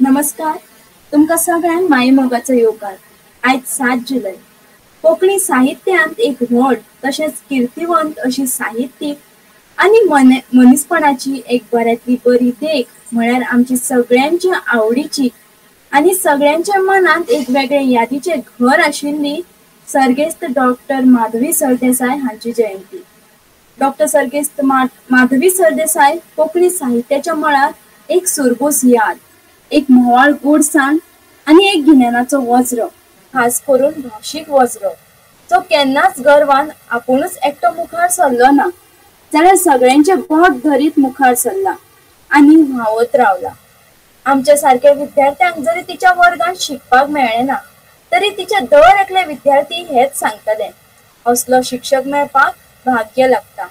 नमस्कार. तुमका सगळ्यांक माये मोगाचो येवकार. आज 7 जुलै. कोंकणी साहित्यांत एक व्हड तशेंच कीर्तिवंत अशी साहित्यीक आनी मनीसपणाची एक बऱ्यांतली बरी देख म्हळ्यार आमची सगळ्यांची आवडीची आनी सगळ्यांच्या मनांत एक वेगळे यादीचे घर आशिल्ली सर्गेस्त डॉक्टर माधवी सरदेसाय हांची जयंती. डॉक्टर सर्गेस्त माधवी सरदेसाय कोंकणी साहित्याच्या मळार एक सुरबूस याद, एक म्होवाळ गोडसाण आनी एक गिन्यानाचो वज्र, खास करून भाशीक वज्र, जो केन्नाच गर्वान आपुणूच एकटो मुखार सरलो ना, जाल्यार सगळ्यांचे बोट धरीत मुखार सरला आनी व्हांवत रावला. आमच्या सारक्या विद्यार्थ्यांक जरी तिच्या वर्गांत शिकपाक मेळ्ळें ना, तरी तिचे दर एकले विद्यार्थी हेच सांगतले, असलो शिक्षक मेळपाक भाग्य लागता.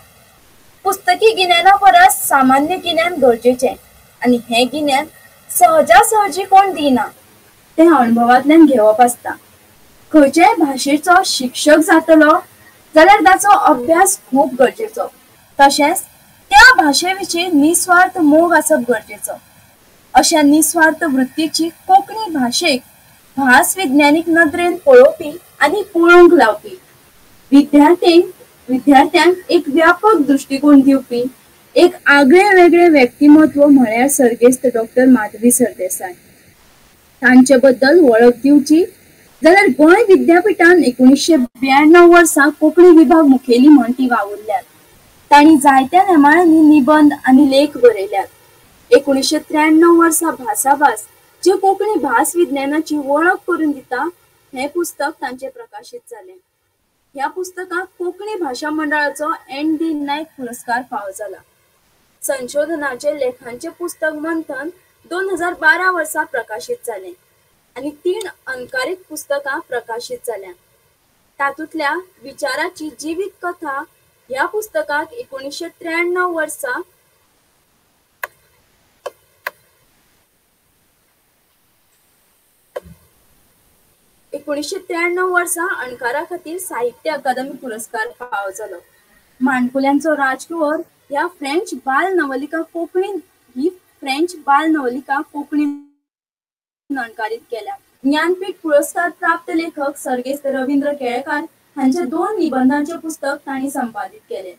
पुस्तकी गिन्याना परस सामान्य गिन्यान गरजेचें आनी हें गिन्यान सहजासहजी कोण दिना, तें अणभवांतल्यान घेवप आसता. खंयच्याय भाशेचो शिक्षक जातलो जाल्यार ताचो अभ्यास खूब गरजेचो. तशेंच त्या भाशेविशीं निस्वार्थ मोग आसप गरजेचो. अशा निस्वार्थ वृत्तीची कोंकणी भाशेक भास विज्ञानीक नदरेन पळोवपी आनी पळोवंक लावपी विद्यार्थ्यांक एक व्यापक दृष्टिकोन दिवपी एक आगळे वेगळे व्यक्तिमत्व म्हळ्यार सर्गेस्त डॉक्टर माधवी सरदेसाय. तांचे बद्दल वळख दिवची जाल्यार गोंय विद्यापीठान 1992 वर्सा कोंकणी विभाग मुखेली म्हण ती वावुरल्यात. तांणी जायत्या नेमाळ्यांनी निबंध आनी लेख बरयल्यात. 1993 वर्सा भासाभास, जे कोंकणी भास विज्ञानाची वळख करून दिता, हे पुस्तक तांचे प्रकाशीत जाले. ह्या पुस्तकाक कोंकणी भाषा मंडळाचो N.D. नायक पुरस्कार फावो जाला. संशोधनाचे लेखांचे पुस्तक मंथन 2012 वर्सा प्रकाशीत जाले आनी 3 अणकारीत पुस्तकां प्रकाशीत जाल्या. तातूंतल्या विचाराची जिवीत कथा ह्या पुस्तकाक 1993 वर्सा अणकारा खातीर साहित्य अकादमी पुरस्कार फावो जालो. माणकुल्यांचो राजकुंवर ह्या फ्रेंच बाल नवलिका कोंकणीन अणकारीत केल्या. ज्ञानपीठ पुरस्कार प्राप्त लेखक सर्गेस्त रवींद्र केळेकार हांचे 2 निबंधांचे पुस्तक तांणी संपादीत केले.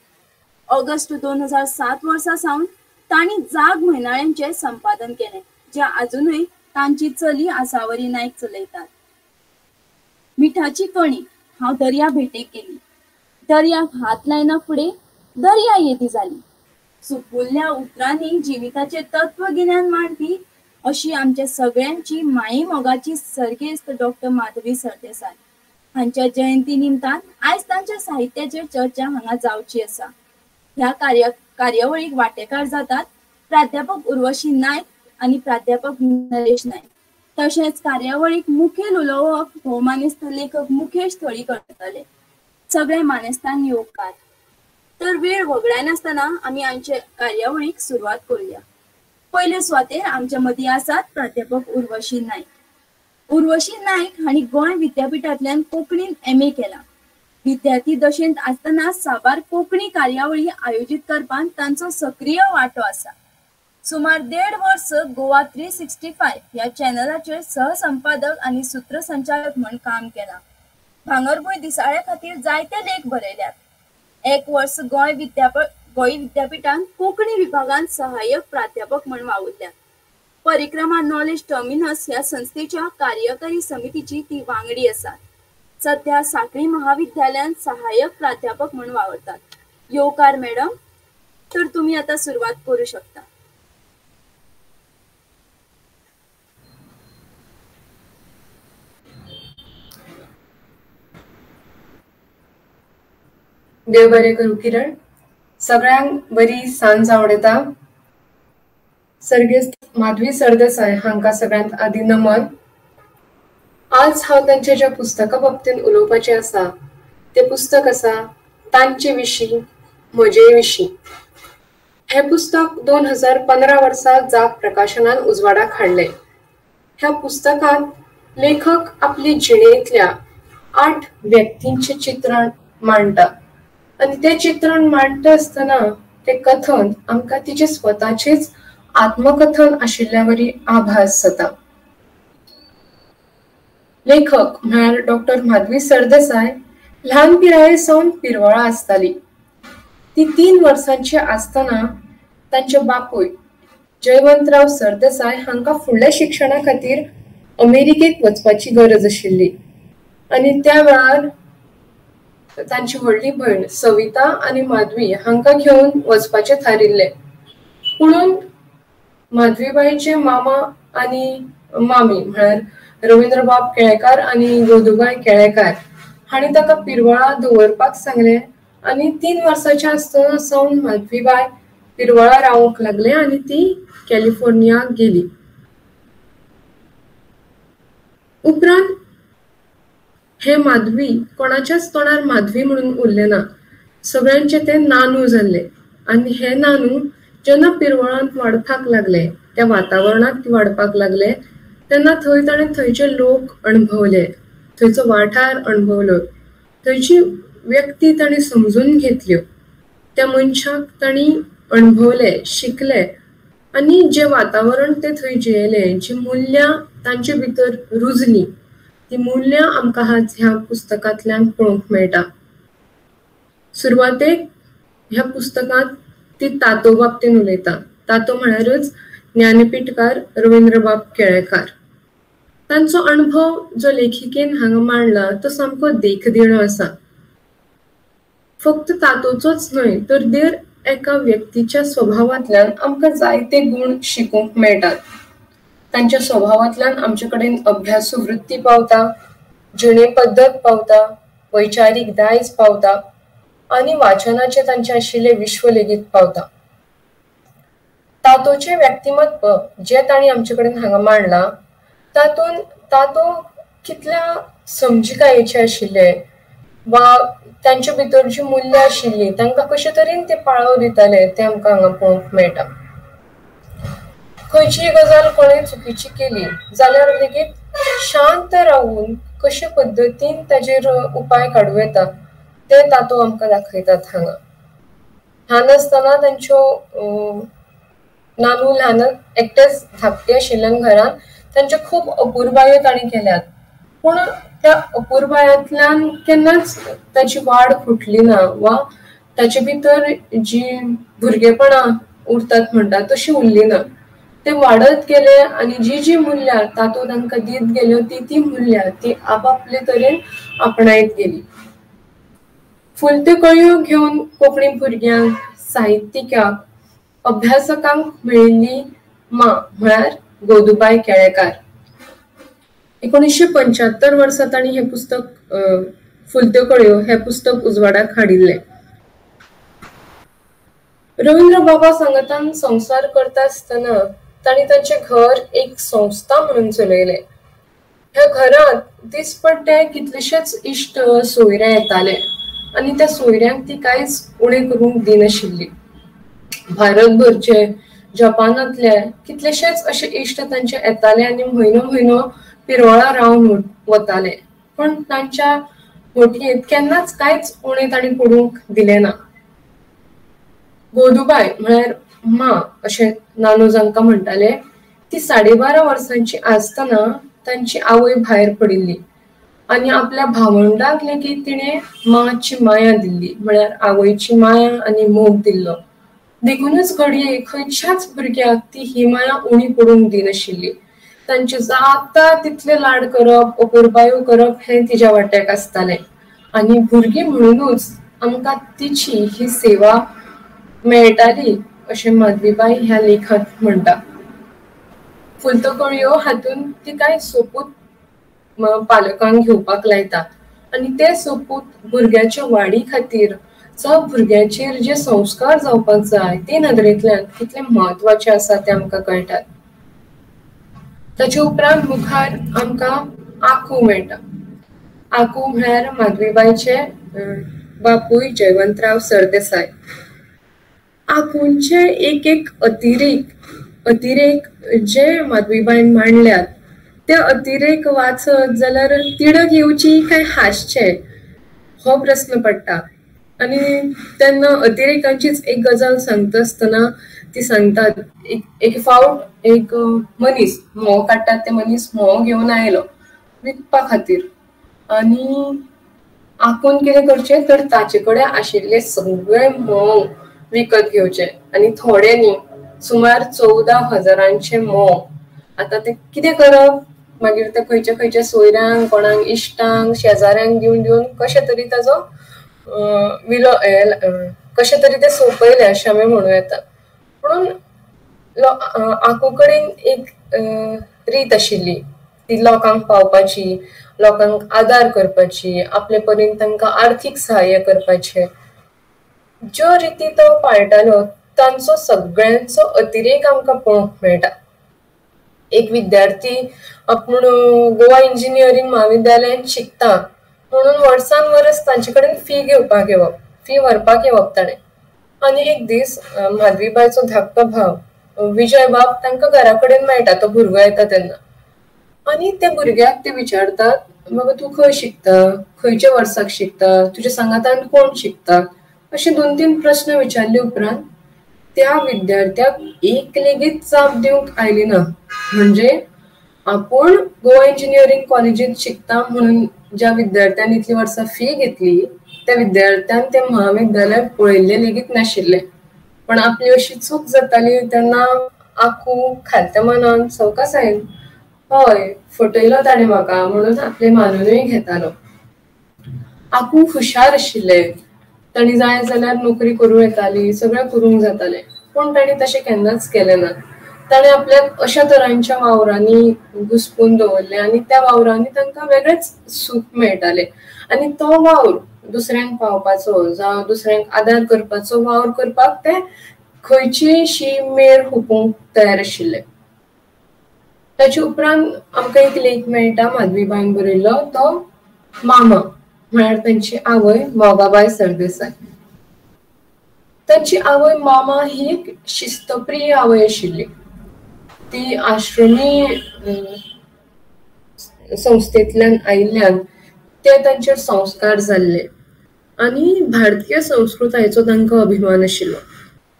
ऑगस्ट 2007 वर्सा सावन तांणी जाग म्हयनाळ्यांचे संपादन केले, जे अजूनय तांची चली आसावरी नायक चलयतात. मिठाची कणी हांव दर्या भेटेक गेली. दर्याक हात लायना फुडें दर्या येदी जाली. सुपुल्ल्या उतरांनी जिविताचे तत्वगिन्यान मांडपी अशी आमच्या सगळ्यांची माये मोगाची सर्गेस्त डॉक्टर माधवी सरदेसाय हांच्या जयंती निमतान आयज तांच्या साहित्याचेर चर्चा हांगा जावची आसा. ह्या कार्यावळीक वांटेकार जातात प्राध्यापक उर्वशी नायक आनी प्राध्यापक नरेश नायक. तशेंच कार्यावळीक मुखेल उलोवप भोवमानेस्त लेखक मुकेश थळी करतले. सगळे मानेस्तान येवकार. तर वेळ वगडायनासतना आमी आमचे कार्यावळीक सुरवात करूया. पयले सुवातेर आमच्या मदीं आसात प्राध्यापक उर्वशी नायक. उर्वशी नायक हांणी गोंय विद्यापीठांतल्यान कोंकणीन M.A. केला. विद्यार्थी दशेंत आसतना साबार कोंकणी कार्यावळी आयोजीत करपान तांचो सक्रिय वांटो आसा. सुमार 1.5 वर्स गोवा 365 ह्या चॅनलाचेर सहसंपादक आनी सूत्रसंचालक म्हूण काम केलां. भांगरभूंय दिसाळ्या खातीर जायते लेख बरयल्यात. 1 वर्स गोंय विद्यापीठान कोंकणी विभागान सहाय्यक प्राध्यापक म्हूण वावुरल्यात. परिक्रमा नॉलेज टर्मिनस ह्या संस्थेच्या कार्यकारी समितीची ती वांगडी आसात. सध्या सांखळी महाविद्यालयान सहाय्यक प्राध्यापक म्हूण वावरतात. येवकार मॅडम. तर तुम्ही आता सुरवात करू शकता. देव बरें करूं किरण. सगळ्यांक बरी सांज आवडटा. सर्गेस्त माधवी सरदेसाय हांकां सगळ्यांत आदी नमन. आज हांव तांचे ज्या पुस्तका बाबतींत उलोवपाचें आसा तें पुस्तक आसा तांचे विशीं म्हजे विशीं. हें पुस्तक 2015 वर्सा जाग प्रकाशनान उजवाडाक हाडलें. ह्या पुस्तकांत लेखक आपली जिणेंतल्या 8 व्यक्तींचें चित्रण मांडटा आनी तें चित्रण मांडटा आसतना तें कथन आमकां तिचे स्वताचेच आत्मकथन आशिल्ल्या वरी आभास जाता. लेखक म्हळ्यार डॉक्टर माधवी सरदेसाय ल्हान पिराये सावन पिरवळा आसताली. ती 3 वर्सांची आसतना तांचे बापूय जयवंतराव सरदेसाय हांका फुडल्या शिक्षणा खातीर अमेरिकेक वचपाची गरज आशिल्ली आनी त्या वेळार तांची व्हडली भयण सविता आनी माधवी हांका घेवन वचपाचे थारिल्ले. पुणून माधवीबाईचे मामा आनी मामी म्हळ्यार रवींद्रबाब केळेकार आनी गोदूबाई केळेकार हांणी ताका पिरवळा दवरपाक सांगले आनी 3 वर्सांची आसतना सावन माधवीबाई पिरवळा रावूंक लागले आनी ती कॅलिफोर्नियाक गेली. उपरांत हे माधवी कोणाच्याच तोंडार माधवी म्हणून उरले ना. सगळ्यांचे ते नानू जाल्ले आनी हे नानू जेन्ना पिरवळांत वाडपाक लागले, त्या वातावरणात वाडपाक लागले तेन्ना थंय ताणें थंयचे लोक अणभवले, थंयचो वाठार अणभवलो, थंयची व्यक्ती ताणें समजून घेतल्यो, त्या मनशाक तांणी अणभवले, शिकले आनी जे वातावरण ते थंय जियेले, जी मूल्यां तांचे भितर रुजली, ती मूल्यां आमकां ह्या पुस्तकांतल्यान पळोवंक मेळटा. सुरवातेक ह्या पुस्तकांत ती तातो बाबतीन उलयता. तातो म्हळ्यारच ज्ञानपीठकार रवींद्रबाब केळेकार. तांचो अणभव जो लेखिकेन हांगा मांडला तो सामको देखदिणो आसा. फक्त तातोचोच न्हय तर दर एका व्यक्तीच्या स्वभावांतल्यान आमकां जायते गुण शिकूंक मेळटात. तांच्या स्वभावांतल्यान आमचे कडेन अभ्यासू वृत्ती पावता, जिणे पद्दत पावता, वैचारीक दायज पावता आनी वाचनाचे तांचे आशिल्ले विश्व लेगीत पावता. तातोचे व्यक्तिमत्व जे तांणी आमचे कडेन हांगा मांडला तातून तातो कितल्या समजिकायेचे आशिल्ले वा तांचे भितर जी मूल्य आशिल्ली तांकां कशे तरेन ते पाळव दिताले ते आमकां हांगा पळोवंक मेळटा. खंयचीय गजाल कोणें चुकीची केली जाल्यार लेगीत शांत रावून कशे पद्दतीन ताजेर उपाय काडूं येता ते तातो आमकां दाखयतात हांगा. ल्हान आसतना तांच्यो नानू ल्हान एकटेच धाकटे आशिल्ल्यान घरान तांच्यो खूब अपुरबायो तांणी केल्यात, पूण त्या अपुरबायांतल्यान केन्नाच ताची वाड फुटली ना वा ताचे भितर जी भुरगेपणां उरतात म्हणटा तशी उरली ना. ते वाडत गेले आनी जी जी मूल्यां तातो तांकां दीत गेल्यो ती मूल्यां ती आपापले तरेन आपणायत गेली. फुलत्यो कळयो घेवन कोंकणी भुरग्यांक, साहित्यिकांक, अभ्यासकांक मेळिल्ली मां म्हळ्यार गोदूबाई केळेकार. 1975 वर्सा तांणी हे पुस्तक फुलत्यो कळयो हे पुस्तक उजवाडाक हाडिल्ले. रवींद्र बाबा सांगतान संवसार करता आसतना तांणी तांचे घर एक संस्था म्हणून चलयले. ह्या घरांत दिसपट्टे कितलेशेच इश्ट सोयरे येताले आनी त्या सोयऱ्यांक ती कांयच उणें करूंक दिनाशिल्ली. भारतभरचे, जपानांतले कितलेशेच अशे इश्ट तांचे येताले आनी म्हयनो पिरवळा रावन वताले, पण तांच्या मोटयेंत केन्नाच कांयच उणें तांणी पडूंक दिलें ना. गोदूबाई म्हळ्यार मां अशें नानू जांकां म्हणटाले, ती 12.5 वर्सांची आसतना तांची आवय भायर पडिल्ली आनी आपल्या भावंडाक लेगीत तिणें मांची माया दिल्ली म्हळ्यार आवयची माया आनी मोग दिल्लो. देखूनच घडये खंयच्याच भुरग्याक ती ही माया उणी पडूंक दिनाशिल्ली. तांचे जाता तितले लाड करप, अपुरबायो करप हें तिच्या वाट्याक आसतालें आनी भुरगीं म्हणूनच आमकां तिची ही सेवा मेळटाली अशें माधवीबाई ह्या लेखांत म्हणटा. फुलत्यो कळयो हातून ती कांय सोपूत पालकांक घेवपाक लायता आनी ते सोपूत भुरग्याच्या वाडी खातीर जावं भुरग्याचेर जे संस्कार जावपाक जाय ते नदरेंतल्यान कितले म्हत्वाचे आसा ते आमकां कळटात. ताचे उपरांत मुखार आमकां आकू मेळटा. आकू म्हळ्यार माधवीबाईचे बापूय जयवंतराव सरदेसाय. आकूंचे एक अतिरेक जे माधवीबाईन मांडल्यात ते अतिरेक वाचत जाल्यार तिडक येवची काय हासचे हो प्रस्न पडटा. आनी तेन्ना अतिरेकांचीच एक गजाल सांगता आसतना ती सांगतात एक फावट एक मनीस म्होंव काडटात ते मनीस म्होंव घेवन आयलो विकपा खातीर आनी आपूण कितें करचें तर ताचे कडेन आशिल्ले सगळे मोग विकत घेवचे आनी थोडे न्ही सुमार 14,000 मोग आता ते कितें करप मागीर ते खंयच्या खंयच्या सोयऱ्यांक कोणाक इश्टांक शेजाऱ्यांक दिवन दिवन कशे तरी ताजो विलो कशे तरी ते सोंपयले अशें आमी म्हणूं येता पूण आकू कडेन एक रीत आशिल्ली ती लोकांक पावपाची लोकांक आदार करपाची आपले परीन तांकां आर्थीक सहाय्य करपाचें ज्यो रिती तो पाळटालो तांचो सगळ्यांचो अतिरेक आमकां पळोवंक मेळटा एक विद्यार्थी आपूण गोवा इंजिनियरींग महाविद्यालयात शिकता म्हणून वर्सान वर्स तांचे कडेन फी व्हरपाक येवप ताणें आनी एक दीस माधवीबायचो धाकटो भाव विजय बाब तांकां घरा कडेन मेळटा तो भुरगो येता तेन्ना आनी त्या भुरग्याक ते विचारतात बाबा तूं खंय शिकता खंयच्या वर्साक शिकता तुज्या सांगातान कोण शिकता अशे 2-3 प्रश्न विचारले उपरांत त्या विद्यार्थ्याक एक लेगीत जाप दिवंक आयली ना म्हणजे आपूण गोवा इंजिनियरींग कॉलेजीत शिकता म्हणून ज्या विद्यार्थ्यान इतली वर्सां फी घेतली त्या विद्यार्थ्यान ते महाविद्यालय पळयल्ले लेगीत नाशिल्ले पण आपली अशी चूक जाताली तेन्ना आखू खालत्या मनान सवकासायेन हय फटयलो ताणें म्हाका म्हणून आपले मानूनय घेतालो आखू हुशार आशिल्ले ताणी जाय जाल्यार नोकरी करूं येताली सगळें करूंक जातालें पूण ताणी तशें केन्नाच केलें ना ताणें आपल्याक अशा तरांच्या वावरांनी घुस्पून दवरले आनी त्या वावरांनी तांकां वेगळेच सूख मेळटालें आनी तो वावर दुसऱ्यांक पावपाचो जावं दुसऱ्यांक आदार करपाचो वावर करपाक ते खंयचीशी मेर हुपूंक तयार आशिल्ले ताचे उपरांत आमकां एक लेख मेळटा माधवीबाईन बरयल्लो तो मामा म्हळ्यार तांची आवय मोगाबाई सरदेसाय तांची आवय मामा ही एक शिस्तप्रिय आवय आशिल्ली ती आश्रमी संस्थेंतल्यान आयिल्ल्यान ते तांचेर संस्कार जाल्ले आनी भारतीय संस्कृतायेचो तांकां अभिमान आशिल्लो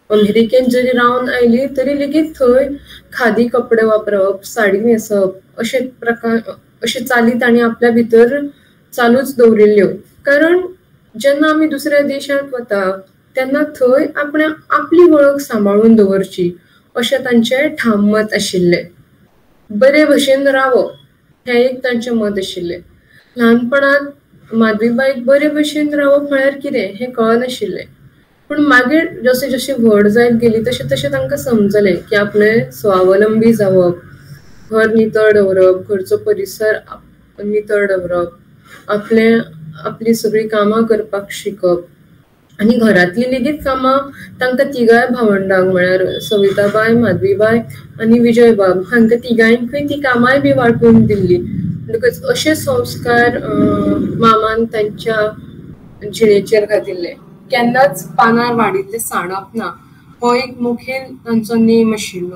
अमेरिकेन जरी रावन आयली तरी लेगीत थंय खादी कपडे वापरप साडी न्हेसप अशे चाली तांणी आपल्या भितर चालूच दवरिल्ल्यो कारण जेन्ना आमी दुसऱ्या देशांत वता तेन्ना थंय आपली वळख सांबाळून दवरची अशें तांचें ठाम मत आशिल्लें बरे भशेन रावप हें एक तांचें मत आशिल्लें ल्हानपणांत माधवीबाईक बरे भशेन रावप म्हळ्यार कितें हें कळनाशिल्लें पूण मागीर जशें जशें व्हड जायत गेली तशें तशें तांकां समजलें की आपलें स्वावलंबी जावप घर नितळ दवरप घरचो परिसर नितळ दवरप आपली सगळीं कामां करपाक शिकप आनी घरांतली लेगीत कामां तांकां तिगाय भावंडांक म्हळ्यार सविताबाई माधवीबाई आनी विजय बाब हांकां तिगांयकूय ती कामांय बी वांटून दिल्ली म्हणटकच अशे संस्कार मामान तांच्या जिणेचेर घातिल्ले केन्नाच पानार वाडिल्ले सांडप ना हो एक मुखेल तांचो नेम आशिल्लो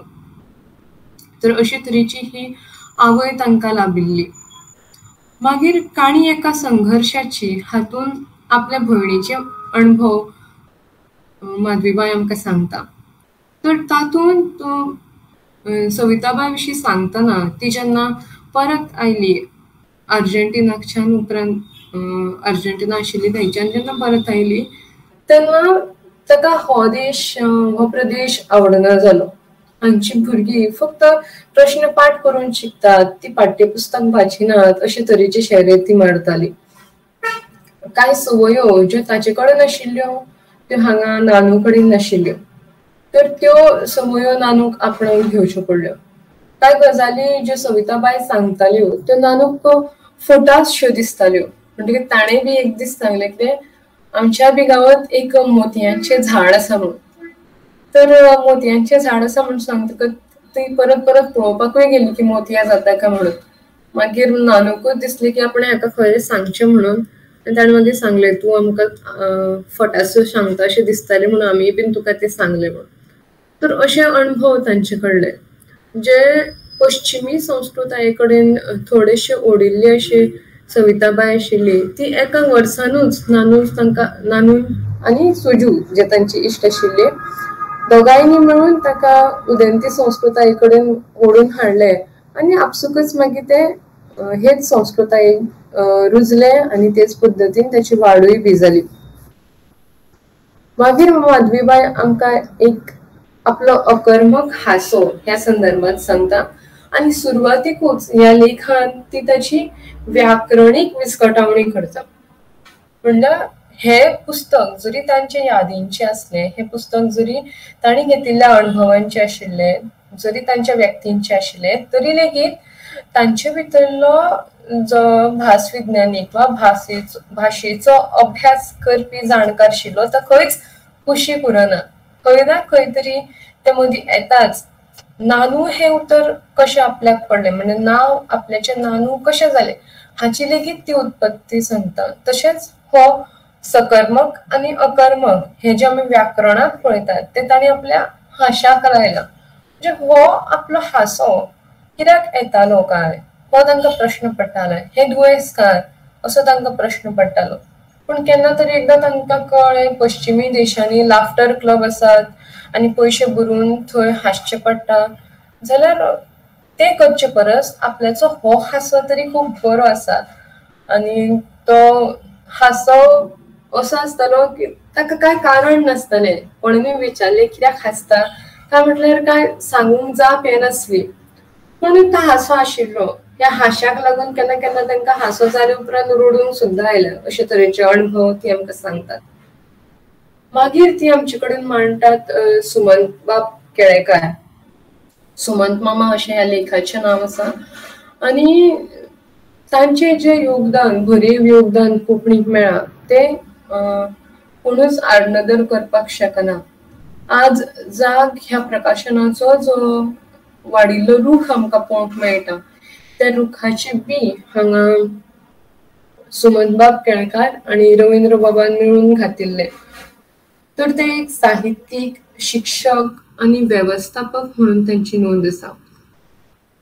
तर अशे तरेची ही आवय तांकां लाबिल्ली मागीर काणी एका संघर्शाची हातून आपल्या भयणीचे अणभव माधवीबाई आमकां सांगता तर तातूंत तो सविताबाई विशीं सांगतना ती जेन्ना परत आयली अर्जेंटिनाच्यान उपरांत अर्जेंटिना आशिल्ली थंयच्यान जेन्ना परत आयली तेन्ना ताका हो प्रदेश आवडना जालो हांगची भुरगीं फक्त प्रश्न पाठ करून शिकतात ती पाठ्यपुस्तक वाचिनात अशे तरेची शर्यती मारताली कांय संवयो ज्यो ताचे कडेन आशिल्ल्यो त्यो हांगा नानू कडेन नाशिल्ल्यो तर त्यो संवयो नानूक आपणावन घेवच्यो पडल्यो कांय गजाली ज्यो सविताबाई सांगताल्यो त्यो नानूक फटाशो दिसताल्यो म्हणटकीर ताणें बी एक दीस सांगलें की आमच्या बी गांवांत एक मोतयांचें झाड आसा म्हणून तर मोतयांचें झाड आसा म्हणून सांगतकच ती परत परत पळोवपाकूय गेली की मोतयां जाता काय म्हणून मागीर नानूकूच दिसलें की आपणें हाका खरें सांगचें म्हणून आनी ताणें मागीर सांगलें तूं आमकां फटासो सांगता अशें दिसतालें म्हणून आमी बीन तुका तें सांगलें म्हणून तर अशे अणभव तांचे कडले जे पश्चिमी संस्कृताये कडेन थोडेशे ओडिल्ले अशे सविताबाई आशिल्ली ती एका वर्सानूच नानून आनी सुजू जे तांचे इश्ट आशिल्ले दोगांयनी मेळून ताका उदेंती संस्कृताये कडेन ओडून हाडले आनी आपसुकूच मागीर ते हेच संस्कृतायेक रुजले आणि तेच पद्धतीन त्याची वाडूय बी जाली. मागीर माधवीबाई आमकां एक आपलो अकर्मक हासो ह्या संदर्भात सांगता आणि सुरवातीकूच ह्या लेखान ती ताची व्याकरणीक विस्कटावणी करता. म्हणल्यार हे पुस्तक जरी तांचे यादींचे असले, हे पुस्तक जरी तांणी घेतिल्ल्या अणभवांचे आशिल्ले, जरी तांच्या व्यक्तींचे आशिल्ले, तरी लेगीत तांचे भितरलो जो भासविज्ञानीक वा भाशेचो अभ्यास करपी जाणकार आशिल्लो तो खंयच कुशी पुरना. खंय ना खंय तरी ते मदीं येताच. नानू हे उतर कशें आपल्याक पडलें, म्हणजे नांव आपल्याचें नानू कशें जालें हाची लेगीत ती उत्पत्ती सांगता. तशेंच हो सकर्मक आणि अकर्मक हे जे आमी व्याकरणात पळयतात ते तांणी आपल्या हाशाक लायला. म्हणजे हो आपलो हांसो कित्याक येतालो काय हो तांकां प्रश्न पडटालो. हे दुयेंस काय असो तांकां प्रश्न पडटालो. पूण केन्ना तरी एकदां तांकां कळ्ळें पश्चिमी देशांनी लाफ्टर क्लब आसात आनी पयशे भरून थंय हांसचें पडटा, जाल्यार ते करचे परस आपल्याचो हो हांसो तरी खूब बरो आसा. आनी तो हांसो असो आसतालो की ताका कांय कारण नासतालें. कोणूय विचारलें कित्याक हांसता काय म्हटल्यार कांय सांगूंक जाप येनासली. पूण तो हांसो आशिल्लो. ह्या हांशाक लागून केन्ना केन्ना तांकां हांसो जाले उपरांत रडूंक सुद्दां आयलें. अशे तरेचे अणभव ती आमकां सांगतात. मागीर ती आमचे कडेन मांडटात सुमंत बाब केळेकार. सुमंत मामा अशें ह्या लेखाचें नांव आसा. आनी तांचें जें योगदान, भरीव योगदान कोंकणीक मेळ्ळा तें कोणूच आडनदर करपाक शकना. आज जाग ह्या प्रकाशनाचो जो वाडिल्लो रूख आमकां पळोवंक मेळटा, त्या रुखाची बी हांगा सुमंत बाब केळेकार आणि रवींद्र बाबान मेळून घातिल्ले. तर ते एक साहित्यीक, शिक्षक आणि वेवस्थापक म्हणून तांची नोंद आसा.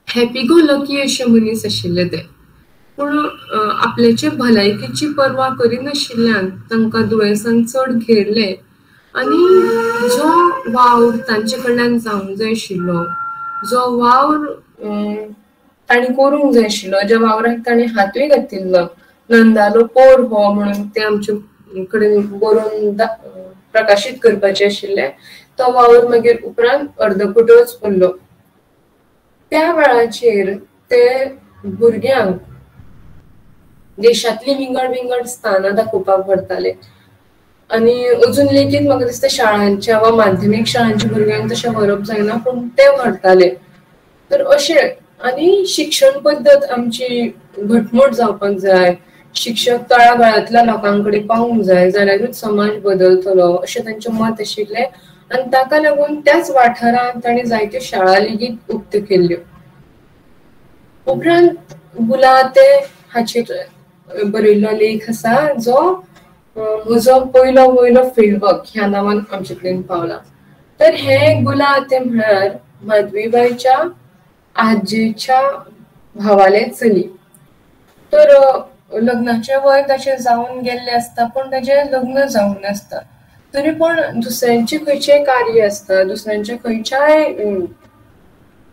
हॅपी गो लकी अशे मनीस आशिल्ले ते. पूण आपल्याचे भलायकेची पर्वा करिनाशिल्ल्यान तांकां दुयेंसान चड घेरले आनी जो वावर तांचे कडल्यान जावंक जाय आशिल्लो, जो वावर तांणी करूंक जाय आशिल्लो, ज्या वावराक तांणी हातूय घातिल्लो, नंदालो पोर हो म्हणून ते आमचे कडेन बरोवन प्रकाशीत करपाचे आशिल्ले, तो वावर मागीर उपरांत अर्दकुटोच उरलो. त्या वेळाचेर ते भुरग्यांक देशांतली विंगड विंगड स्थानां दाखोवपाक व्हरताले. आनी अजून लेगीत म्हाका दिसता शाळांच्या वा माध्यमीक शाळांच्या भुरग्यांक तशें व्हरप जायना, पूण ते व्हरताले. तर अशें आनी शिक्षण पद्दत आमची घटमूट जावपाक जाय, शिक्षक तळागाळांतल्या लोकांकडेन पावूंक जाय, जाल्यारूच समाज बदलतलो अशें तांचें मत आशिल्लें. आनी ताका लागून त्याच वाठारांत तांणी जायत्यो शाळा लेगीत उक्त केल्ल्यो. उपरांत गुलाते हाचेर बरयल्लो लेख आसा जो म्हजो पयलो वयलो फिल्डवर्क ह्या नांवान आमचे कडेन पावला. तर हे गुलाते म्हळ्यार माधवीबाईच्या आजेच्या भावाले चली. तर लग्नाचे वय ताचें जावन गेल्लें आसता, पूण ताचें लग्न जावंक नासता. तरी पण दुसऱ्यांचे खंयचेय कार्य आसता, दुसऱ्यांच्या खंयच्याय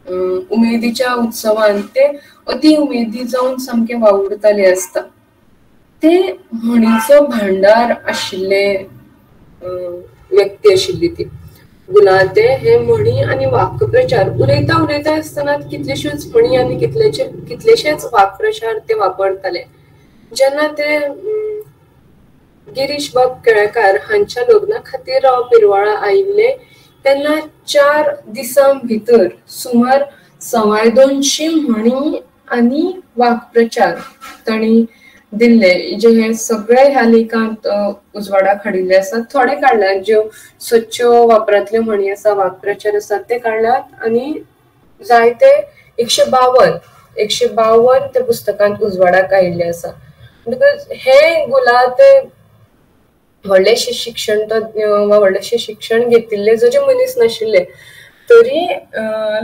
उमेदीच्या उत्सवान ते अति उमेदी जावन सामके वावुरताले आसता. ते म्हणीचो भांडार आशिल्ले व्यक्ती आशिल्ली ती. गुलाते हे म्हणी आनी वाक्प्रचार उलयता उलयता आसतना कितल्योश्योच म्हणी आनी कितलेशेच वाक्प्रचार ते वापरताले. जेन्ना ते गिरीश बाब केळेकार हांच्या लग्ना खातीर पिरवाळा आयिल्ले तेन्ना 4 दिसां भितर सुमार 250 म्हणी आनी वाक्प्रचार तांणी दिल्ले, जे हे सगळे ह्या लेखांत उजवाडाक हाडिल्ले आसात. थोडे काडल्यात, ज्यो सच्च्यो वापरांतल्यो म्हणी आसा, वाक्प्रचार आसात ते काडल्यात. आनी जायते 152 ते पुस्तकांत उजवाडाक आयिल्ले आसा. बिकॉज हे गुलाते व्हडलेशे शिक्षण तज्ञ वा व्हडलेशे शिक्षण घेतिल्ले जरी मनीस नाशिल्ले, तरी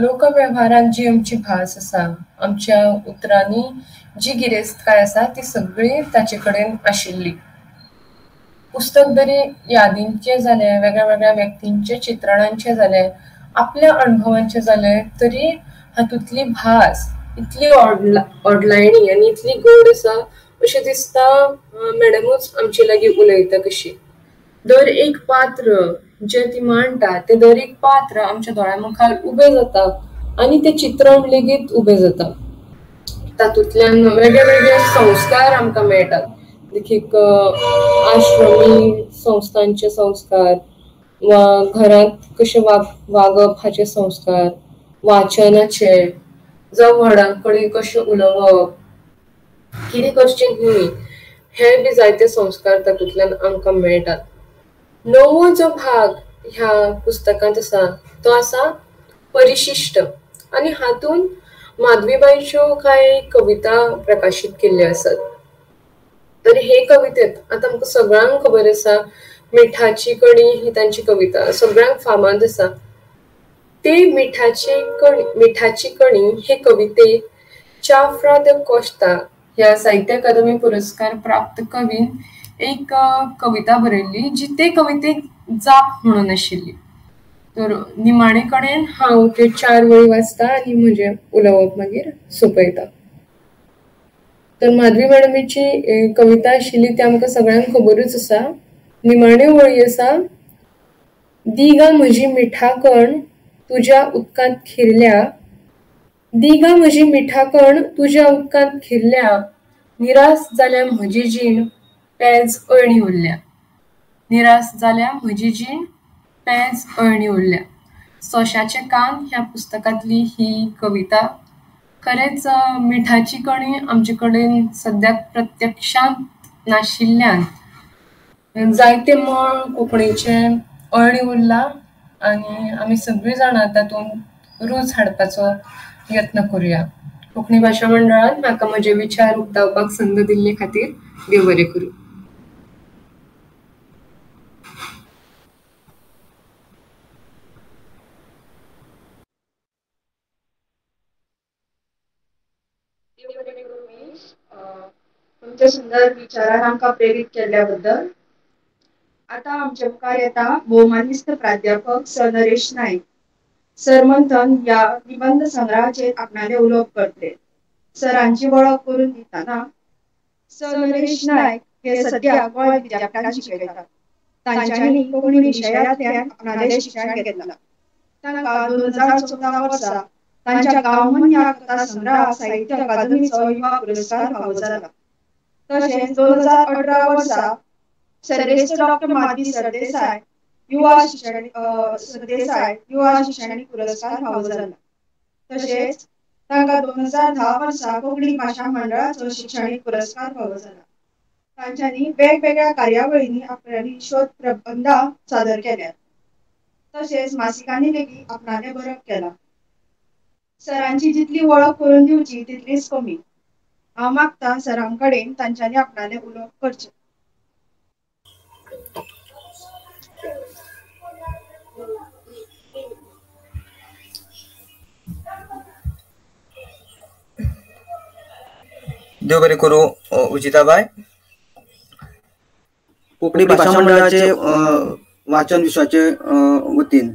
लोकवेव्हारांत जी आमची भास आसा, आमच्या उतरांनी जी गिरेस्तकाय आसा ती सगळी ताचे कडेन आशिल्ली. पुस्तक जरी यादींचे जाले, वेगळ्या वेगळ्या व्यक्तींचे चित्रणांचे जाले, आपल्या अणभवांचे जाले, तरी हातूंतली भास इतली ओडलायणी आनी इतली गोड आसा अशें दिसता मॅडमूच आमचे लागीं उलयता कशी. दर एक पात्र जे ती मांडटा ते दर एक पात्र आमच्या दोळ्या मुखार उबें जाता आनी ते चित्रण लेगीत उबें जाता. तातूंतल्यान वेगळे वेगळे संस्कार आमकां मेळटात. देखीक आश्रमी संस्थांचे संस्कार वा घरांत कशें वागप हाचे संस्कार, वाचनाचे, जावं व्हडां कडेन कशें उलोवप, कितें करचें न्ही हे बी जायते संस्कार तातूंतल्यान आमकां मेळटात. नवो जो भाग ह्या पुस्तकांत आसा तो आसा परिशिष्ट आनी हातून माधवीबाईच्यो कांय कविता प्रकाशीत केल्ल्यो आसात. तर हे कवितेंत आतां आमकां सगळ्यांक खबर आसा मिठाची कणी ही तांची कविता सगळ्यांक फामाद आसा. ते मिठाची कणी हे कवितेक चाफ्रा द कोस्ता ह्या साहित्य अकादमी पुरस्कार प्राप्त कवीन एक कविता बरयल्ली जी ते कवितेक जाप म्हणून आशिल्ली. तर निमाणे कडेन हांव त्यो 4 वळी वाचता आनी म्हजें उलोवप मागीर सोंपयता. तर माधवी मॅडमीची कविता आशिल्ली ती आमकां सगळ्यांक खबरूच आसा. निमाण्यो वळी आसा. दी गा म्हजी मिठाकण तुज्या उदकांत खिरल्या, दी गा म्हजी मिठाकण तुज्या उदकांत खिरल्या, निरास जाल्या म्हजी जीण पेज अळणी उरल्या, निरास जाल्या म्हजी जीण पेज अळणी उरल्या. सोश्याचे कान ह्या पुस्तकांतली ही कविता. खरेंच मिठाची कणी आमचे कडेन सद्याक प्रत्यक्षांत नाशिल्ल्यान जायते मळ कोंकणीचे अळणी उरला आनी आमी सगळीं जाणां तातूंत रूच हाडपाचो यत्न करुया. कोंकणी भाशा मंडळान म्हाका म्हजे विचार उक्तावपाक संद दिल्ले खातीर देव बरें करूं. तुमच्या सुंदर विचारान आमकां प्रेरीत केल्ल्या बद्दल. आता आमचे मुखार येता भौमानिस्त प्राध्यापक सर नरेश नाईक. सर मंथन या निबंध संग्रहाचेर आपणाले उलोवप करतले. सरांची वळख करून दितना सर नरेश नाईक हे सध्या गोंय विद्यापीठांत शिकयतात. तांच्यांनी कोंकणी विशयांतल्यान आपणालें शिक्षण घेतलां. तांकां 2014 वर्सा तांच्या गांवमन ह्या कथा संग्रहाक साहित्य अकादमीचो युवा पुरस्कार फावो जाला. तशेंच 2018 वर्सा सर्वेश्वर डॉक्टर माधवी सरदेसाय युवा शिक्षणीक पुरस्कार फावो जाला. तशेंच तांकां 2010 वर्सा कोंकणी भाशा मंडळाचो शिक्षणीक पुरस्कार फावो जाला. तांच्यांनी वेगवेगळ्या कार्यावळींनी आपणाली शोध प्रबंधां सादर केल्यात. तशेंच मासिकांनी लेगीत आपणालें बरप केलां. सरांची जितली वळख करून दिवची तितलीच कमी. हांव मागतां सरां कडेन तांच्यांनी आपणालें उलोवप करचें. देव बरें करूं उचिताबाई. कोंकणी भाशा मंडळाचे वाचन विश्वाचे वतीन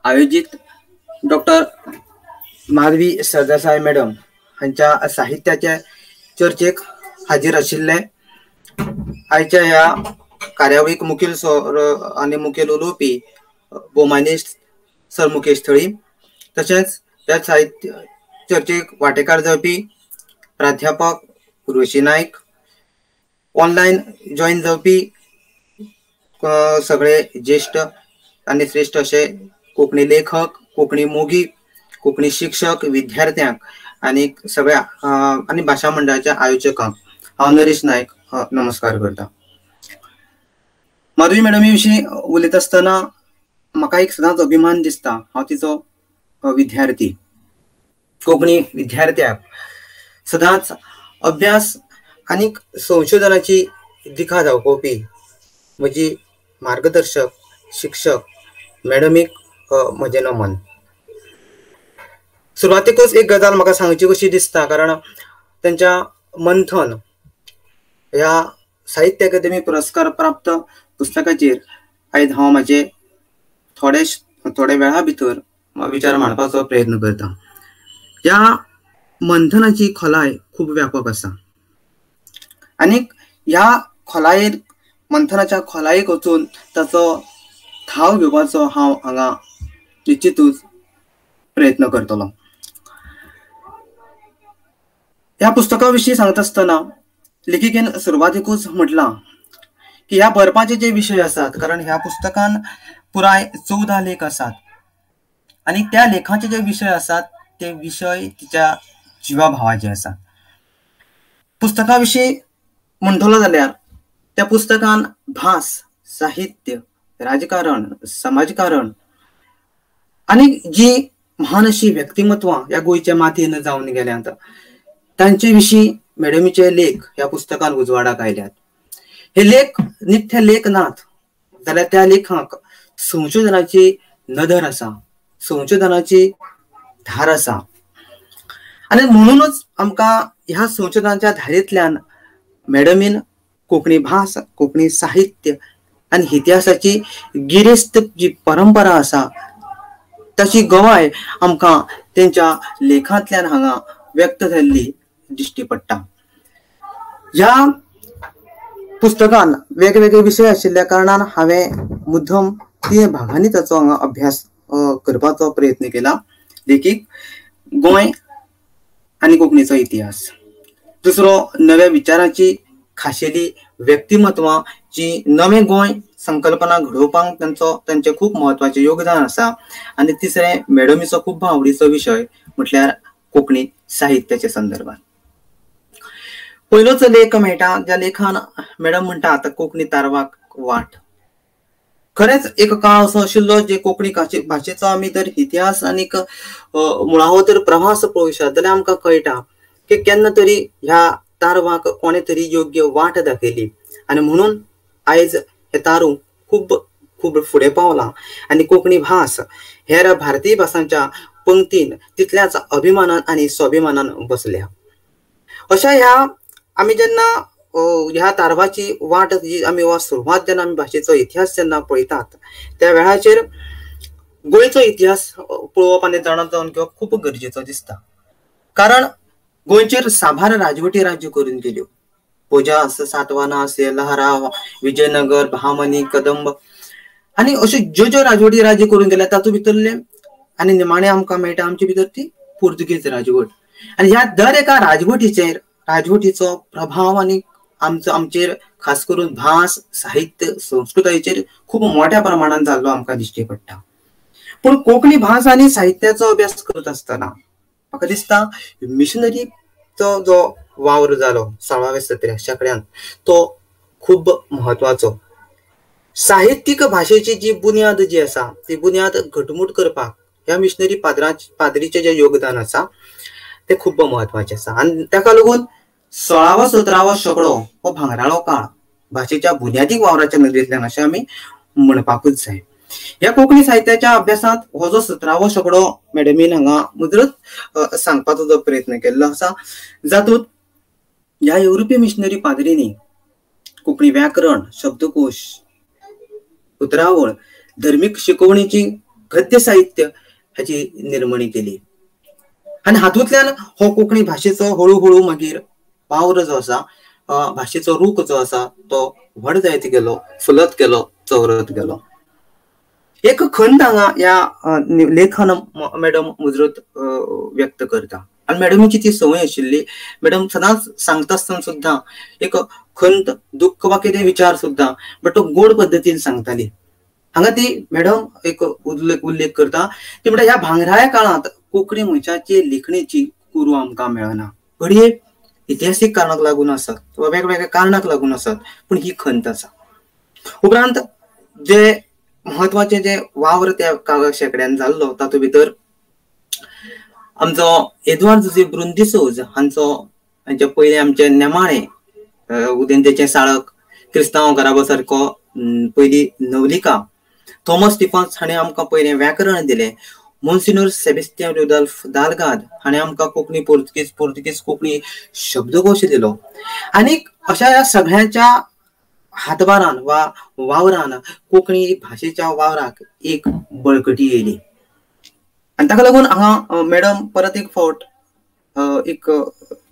आयोजीत डॉक्टर माधवी सरदेसाय मॅडम हांच्या साहित्याच्या चर्चेक हाजीर आशिल्ले. आयच्या ह्या कार्यावळीक मुखेल सोर आनी मुखेल उलोवपी भौमानिस्ट सर मुकेश थळी. तशेंच ह्या साहित्य चर्चेक वांटेकार जावपी प्राध्यापक उर्वशी नायक, ऑनलायन जॉईन जावपी सगळे ज्येष्ठ आनी श्रेष्ठ असे कोंकणी लेखक, कोंकणी मोगी, कोंकणी शिक्षक, विद्यार्थ्यांक आनी सगळ्या आनी भाशा मंडळाच्या आयोजकांक हांव नरेश नायक नमस्कार करता. माधवी मॅडमी विशीं उलयता आसतना म्हाका एक सदांच अभिमान दिसता. हांव तिचो विद्यार्थी. कोंकणी विद्यार्थ्याक सदांच अभ्यास आनी संशोधनाची दिखा दाखोवपी म्हजी मार्गदर्शक शिक्षक मॅडमीक म्हजें नमन. सुरवातेकूच एक गजाल म्हाका सांगची कशी दिसता, कारण त्यांच्या मंथन ह्या साहित्य अकादमी पुरस्कार प्राप्त पुस्तकाचेर आयज हांव म्हाजे थोड्या वेळा भितर विचार मांडपाचो प्रयत्न करता. ह्या मंथनाची खोलाय खूप व्यापक असा आणि ह्या खोलायेर मंथनाच्या खोलायेक वचून ताचो ठाव घेवपाचो हांव हांगा निश्चितूच प्रयत्न करतलो. ह्या पुस्तका विशीं सांगता आसतना लेखिकेन सुरवातेकूच म्हटलां की ह्या बरपाचे जे विशय आसात, कारण ह्या पुस्तकान पुराय 14 लेख आसात आणि त्या लेखाचे जे विशय आसात ते विशय तिच्या जिवाभावाचे आसात. पुस्तका विशीं म्हणटलो जाल्यार त्या पुस्तकान भास, साहित्य, राजकारण, समाजकारण आणि जी महान अशी व्यक्तिमत्वां या गोंयच्या मातयेन जावन गेल्यात तांचे विशीं मॅडमीचे लेख ह्या पुस्तकान उजवाडाक आयल्यात. हे लेख नित्य लेख नात जाल्यार त्या लेखाक संशोधनाची नदर आसा, संशोधनाची धार आसा आणि म्हणूनच आमकां ह्या संशोधनाच्या धारेंतल्यान मॅडमीन कोंकणी भास, कोंकणी साहित्य आणि इतिहासाची गिरेस्त जी परंपरा आसा ताची गवाय आमकां तेंच्या लेखांतल्यान हांगा व्यक्त जाल्ली दिश्टी पडटा. ह्या पुस्तकान वेगवेगळे विशय आशिल्ल्या कारणान हांवें मुद्दम 3 भागांनी ताचो हांगा अभ्यास करपाचो प्रयत्न केला. देखीक गोंय आणि कोंकणीचो इतिहास, दुसरो नव्या विचारांची खाशेली व्यक्तिमत्वां जी नवें गोंय संकल्पना घडोवपाक तांचे खूप महत्वाचे योगदान आसा आणि तिसरे मॅडमीचो खूब आवडीचो विशय म्हटल्यार कोंकणी साहित्याच्या संदर्भात. पयलोच लेख मेळटा ज्या लेखान मॅडम म्हणटात कोंकणी तारवाक वाट. खरेंच एक काळ असो आशिल्लो जे कोंकणी भाशेचो आमी जर इतिहास आनी मुळावो जर प्रवास पळोवशात जाल्यार आमकां कळटा की केन्ना तरी ह्या तारवाक कोणे तरी योग्य वाट दाखयली आणि म्हणून आयज हे तारू खूब खूब फुडें पावला आणि कोंकणी भास हेर भारतीय भासांच्या पंक्तीन तितल्याच अभिमानान आणि स्वाभिमानान बसल्या. अशा ह्या आमी जेन्ना ह्या तारवाची वाट जी आमी वा सुरवात जेन्ना आमी भाशेचो इतिहास जेन्ना पळयतात त्या वेळाचेर गोंयचो इतिहास पळोवप आनी जाणून घेवप खूब गरजेचो दिसता. कारण गोंयचेर साबार राजवटी राज्य करून गेल्यो. पोजास, सातवाहनास, लहरा, विजयनगर, बहामनी, कदंब आणि अश्यो ज्यो ज्यो राजवटी राज्य करून गेल्या तातूंत भितरले आणि निमाणे आमकां मेळटा आमचे भितर ती पोर्तुगीज राजवट. आणि ह्या दर एका राजवटीचो प्रभाव आणि आमचेर खास करून भास, साहित्य, संस्कृतायेचेर खूप मोठ्या प्रमाणात जाल्लो आमकां दिश्टी पडटा. पूण कोंकणी भास आणि साहित्याचो अभ्यास करत आसतना म्हाका दिसता मिशनरीचो जो वावर जालो 16व्या 17व्या शेंकड्यान तो खूब महत्वाचो. साहित्यीक भाशेची जी बुन्याद जी आसा ती बुन्याद घटमूट करपाक ह्या मिशनरी पाद्रीचे जे योगदान आसा ते खूब महत्वाचे आसा. आणि ताका लागून 16वा 17वा शेंकडो हो भांगराळो काळ भाशेच्या बुन्यादीक वावराच्या नदरेंतल्यान अशें आमी म्हणपाकूच जाय. ह्या कोंकणी साहित्याच्या अभ्यासात हो जो 17वो शेंकडो मॅडमीन हांगा मुद्रत सांगपाचो जो प्रयत्न केल्लो आसा जातूंत ह्या युरोपीय मिशनरी पाद्रींनी कोंकणी व्याकरण, शब्दकोश, उतरावळ, धर्मीक शिकवणीची गद्य साहित्य हाची निर्मणी केली आणि हातूंतल्यान हो कोंकणी भाशेचो हळूहळू मागीर वावर जो आसा भाशेचो रूख जो आसा तो व्हड जायत गेलो, फुलत गेलो, चौरत गेलो. एक खंत हांगा ह्या लेखान मॅडम मुजरत व्यक्त करता आणि मॅडमीची ती संवय आशिल्ली. मॅडम सदांच सांगता आसतना सुद्दां एक खंत, दुःख वा कितें विचार सुद्दां बट तो गोड पद्दतीन सांगताली. हांगा ती मॅडम एक उल्लेख करता ती म्हणटा ह्या भांगराळ्या काळांत कोंकणी मनशाची लेखणेची कुरू आमकां मेळना. घडये इतिहासीक कारणाक लागून आसत वा वेगवेगळ्या कारणाक लागून आसत पूण ही खंत आसा. उपरांत जे महत्वाचे जे वावर त्या काळाक शेंकड्यान जाल्लो तातूंत भितर आमचो एदवार्द जुझे ब्रुंदिसोज हांचे पयले आमचे नेमाळे उदेंतेचे साळक, क्रिस्तांव घराबो सारको पयली नवलिका, थॉमस स्टिफन्स हाणें आमकां पयलें व्याकरण दिलें, मोन्सिनोर सेबेस्टियन रुडॉल्फ दालगाद हाणें आमकां कोंकणी पोर्तुगीज कोंकणी शब्दकोश दिलो. आनी अशा ह्या सगळ्यांच्या हातभारान वा वावरान कोंकणी भाशेच्या वावराक एक बळकटी येयली. आणि ताका लागून हांगा मॅडम परत एक फावट एक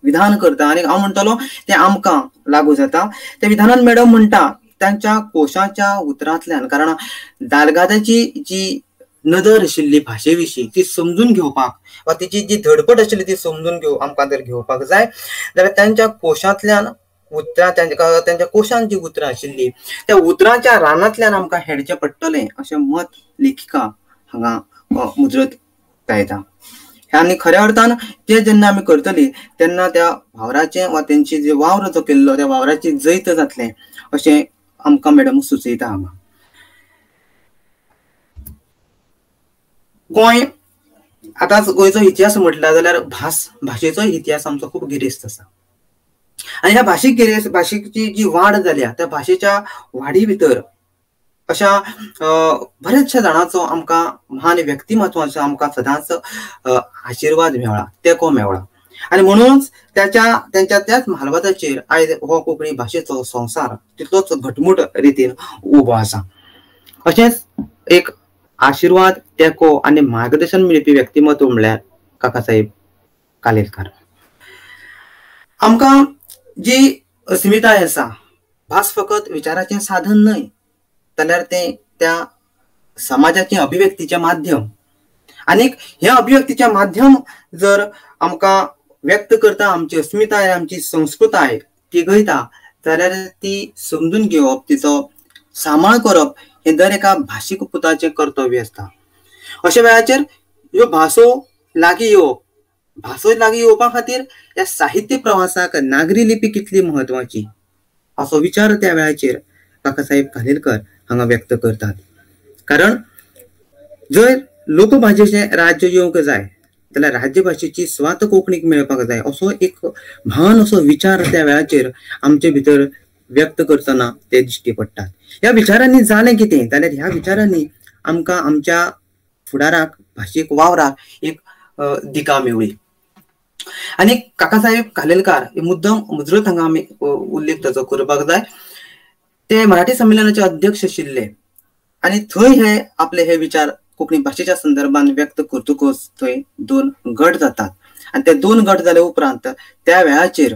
विधान करता आणि हांव म्हणटलो ते आमकां लागू जाता. त्या विधानान मॅडम म्हणटा त्यांच्या कोशाच्या उतरांतल्यान, कारण दालगादाची जी नदर आशिल्ली भाशेविशीं ती समजून घेवपाक वा तिची जी धडपड आशिल्ली ती समजून आमकां जर घेवपाक जाय जाल्यार त्यांच्या कोशांतल्यान उतरां, त्यांच्या कोशांत जी उतरां आशिल्ली त्या उतरांच्या रानांतल्यान आमकां हेडचें पडटलें अशें मत लेखिका हांगा मुजरत गायता. आनी खऱ्या अर्थान ते जेन्ना आमी करतली तेन्ना त्या वावराचें वा तेंची जे वावर जो केल्लो त्या वावराची जैत जातलें अशें आमकां मॅडम सुचयता हांगा. गोंय आतां गोंयचो इतिहास म्हटल्यार जाल्यार भाशेचो इतिहास आमचो खूब गिरेस्त आसा. आनी ह्या भाशेची जी वाड जाल्या त्या भाशेच्या वाडी भितर अशा बऱ्याचशा जाणांचो आमकां महान व्यक्तिमत्वाचो आमकां सदांच आशिर्वाद मेळ्ळा, तेंको मेळ्ळा. आनी म्हणूनच त्यांच्या त्याच म्हालवादाचेर आयज हो कोंकणी भाशेचो संवसार तितलोच घटमूट रितीन उबो आसा. अशेंच एक आशिर्वाद, तेंको आनी मार्गदर्शन मेळपी व्यक्तिमत्व म्हळ्यार काकासाहेब कालेलकर. आमकां जी अस्मिताय आसा, भास फकत विचाराचें साधन न्हय जाल्यार तें त्या समाजाचें अभिव्यक्तीचें माध्यम. आनीक हे अभिव्यक्तीचें माध्यम जर आमकां व्यक्त करता, आमची अस्मिताय, आमची संस्कृताय तिगयता जाल्यार ती समजून घेवप, तिचो सांबाळ करप हे दर एका भाशीक पुताचें कर्तव्य आसता. अशा वेळाचेर ह्यो भासो लागीं येवपा खातीर ह्या साहित्य प्रवासाक नागरी लिपी कितली म्हत्वाची असो विचार त्या वेळाचेर काकासाहेब कालेलकर हांगा व्यक्त करतात. कारण जर लोकभाशेचें राज्य येवंक जाय जाल्यार राज्य भाशेची स्वात कोंकणीक मेळपाक जाय असो एक म्हान असो विचार त्या वेळाचेर आमचे भितर व्यक्त करतना ते दिश्टी पडटात. ह्या विचारांनी जालें कितें जाल्यार ह्या विचारांनी आमकां आमच्या फुडाराक भाशीक वावराक एक दिका मेळ्ळी. आनी काकासाहेब कालेलकर हे मुद्दम मुजरत हांगा आमी उल्लेख ताचो करपाक जाय. ते मराठी संमेलनाचे अध्यक्ष आशिल्ले आनी थंय हे विचार कोंकणी भाशेच्या संदर्भात व्यक्त करतकच थंय 2 गट जातात. आनी ते 2 गट जाले उपरांत त्या वेळाचेर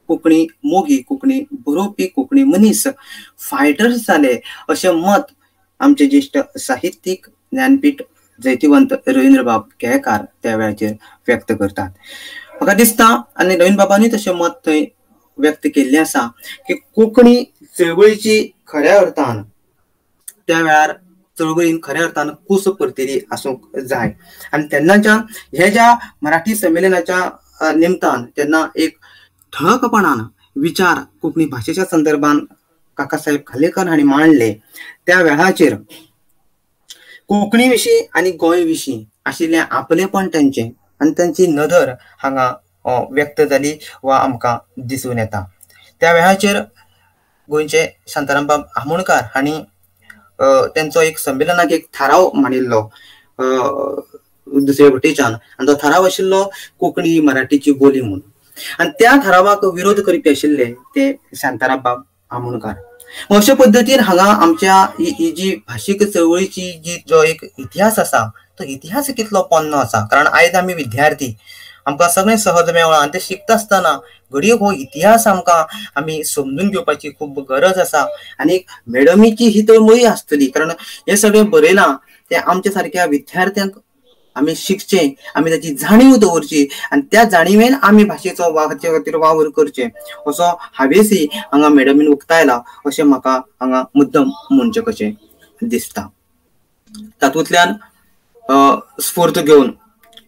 कोंकणी मोगी, कोंकणी बरोवपी, कोंकणी मनीस फायटर्स जाले अशें मत आमचे ज्येष्ठ साहित्यीक ज्ञानपीठ जैतिवंत रवींद्रबाब केळकार त्या वेळाचेर व्यक्त करतात. म्हाका दिसता आनी रवींद्रबाबांनी तशें मत थंय व्यक्त केल्लें आसा की कोंकणी चळवळीची खऱ्या अर्थान त्या वेळार चळवळीन खऱ्या अर्थान कूस परतिली आसूंक जाय. आनी तेन्नाच्या हे ज्या मराठी संमेलनाच्या निमतान तेन्ना एक ठळकपणान विचार कोंकणी भाशेच्या संदर्भात काकासाहेब कालेलकर हांणी मांडले. त्या वेळाचेर कोंकणी विशीं आनी गोंय विशीं आशिल्लें आपलेपण तेंचें आनी तांची नदर हांगा व्यक्त जाली वा आमकां दिसून येता. त्या वेळाचेर गोंयचे शांतारामबाब आमोणकार हांणी तेंचो एक संमेलनाक एक थाराव मांडिल्लो दुसरे वटेच्यान, आनी तो थाराव आशिल्लो कोंकणी मराठीची बोली म्हणून. आनी त्या थारावाक विरोध करपी आशिल्ले ते शांतारामबाब आमोणकार. अशा पद्दतीन हांगा आमच्या ही जी भाशीक चळवळीची जो एक इतिहास आसा तो इतिहास कितलो पोन्नो आसा. कारण आयज आमी विद्यार्थी, आमकां सगळें सहज मेळ्ळां आनी ते शिकता आसतना घडये हो इतिहास आमी समजून घेवपाची खूब गरज आसा. आनी मॅडमीची ही तळमळी आसतली, कारण हे सगळें बरयलां ते आमच्या सारक्या विद्यार्थ्यांक आमी शिकचें, आमी ताची जाणीव दवरची आनी त्या जाणीवेन आमी भाशेचो हाचे खातीर वावर करचें असो हावेसी हांगा मॅडमीन उक्तायला अशें म्हाका हांगा मुद्दम म्हणचें कशें दिसता. तातूंतल्यान स्फूर्त घेवन,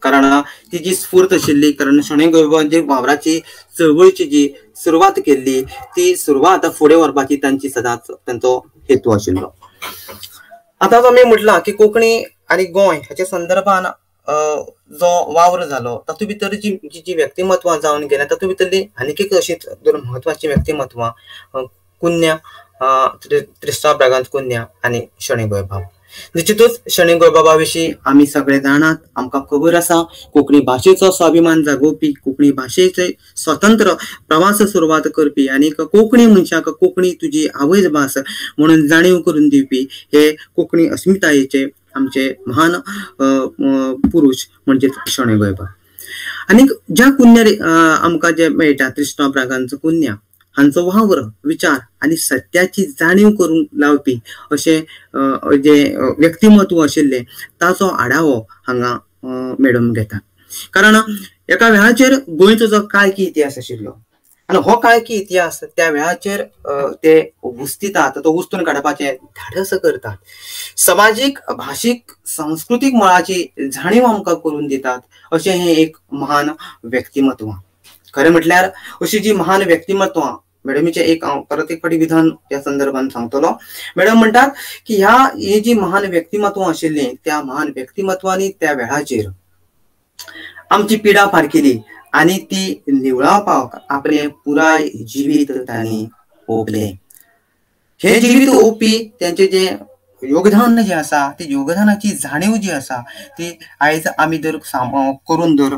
कारण ती जी स्फूर्त आशिल्ली, कारण शणै गोंयबाबान जी वावराची चळवळीची जी सुरवात केल्ली ती सुरवात फुडें व्हरपाची तांची सदांच तांचो हेतू आशिल्लो. आतां आमी म्हटलां की कोंकणी आनी गोंय हाच्या संदर्भान जो वावर जालो तातूंत भितर जी व्यक्तिमत्वां जावन गेल्या तातूंत भितरली आनीक एक अशीच 2 म्हत्वाची व्यक्तिमत्वां कुन्या, त्रिस्तांव ब्रागांज कुन्या आनी शणै गोंयबाब. निश्चितूच शणै गोंयबाबा विशीं आमी सगळे जाणात, आमकां खबर आसा. कोंकणी भाशेचो स्वाभिमान जागोवपी, कोंकणी भाशेचे स्वतंत्र प्रवास सुरवात करपी आनी कोंकणी मनशाक कोंकणी तुजी आवयच भास म्हणून जाणीव करून दिवपी हे कोंकणी अस्मितायेचे आमचे महान पुरुष म्हणजे शणै गोंयबाब. आणि ज्या कुन्या आमकां जे मेळटा त्रिष्णव प्रागांचो कुन्या हांचो वावर विचार आणि सत्याची जाणीव करून लावपी अशे जे व्यक्तिमत्व आशिल्ले ताचो आढावो हांगा मॅडम घेता. कारण एका वेळाचेर गोंयचो जो काळकी इतिहास आशिल्लो आणि हो काळकी इतिहास त्या वेळाचेर ते हुस्तितात, तो हुस्तून काडपाचे धाडस करतात. सामाजिक भाशीक सांस्कृतिक मळाची जाणीव आमकां करून दितात अशें हे एक महान व्यक्तिमत्व. खरें म्हटल्यार अशी जी महान व्यक्तिमत्वां मॅडमीचे एक परत एक फावटी विधान या संदर्भात सांगतलो. मॅडम म्हणतात की ही जी महान व्यक्तिमत्व आशिल्ली त्या महान व्यक्तिमत्वांनी त्या वेळाचेर आमची पिडा पार केली आणि ती निवळावपाक आपले पुराय जिवीत तांणी ओंपले. हे जिवीत ओंपी त्यांचे जे योगदान जे आसा ती योगदानाची जाणीव जी आसा ती आयज आमी जर करून जर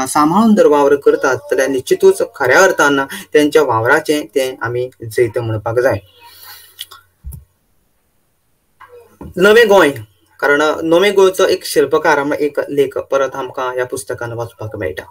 सांभाळून जर वावर करतात जाल्यार निश्चितूच खऱ्या अर्थान त्यांच्या वावराचे ते आमी जैत म्हणपाक जाय. नवे गोंय, कारण नवे गोंयचो एक शिल्पकार एक लेख परत आमकां ह्या पुस्तकान वाचपाक मेळटा.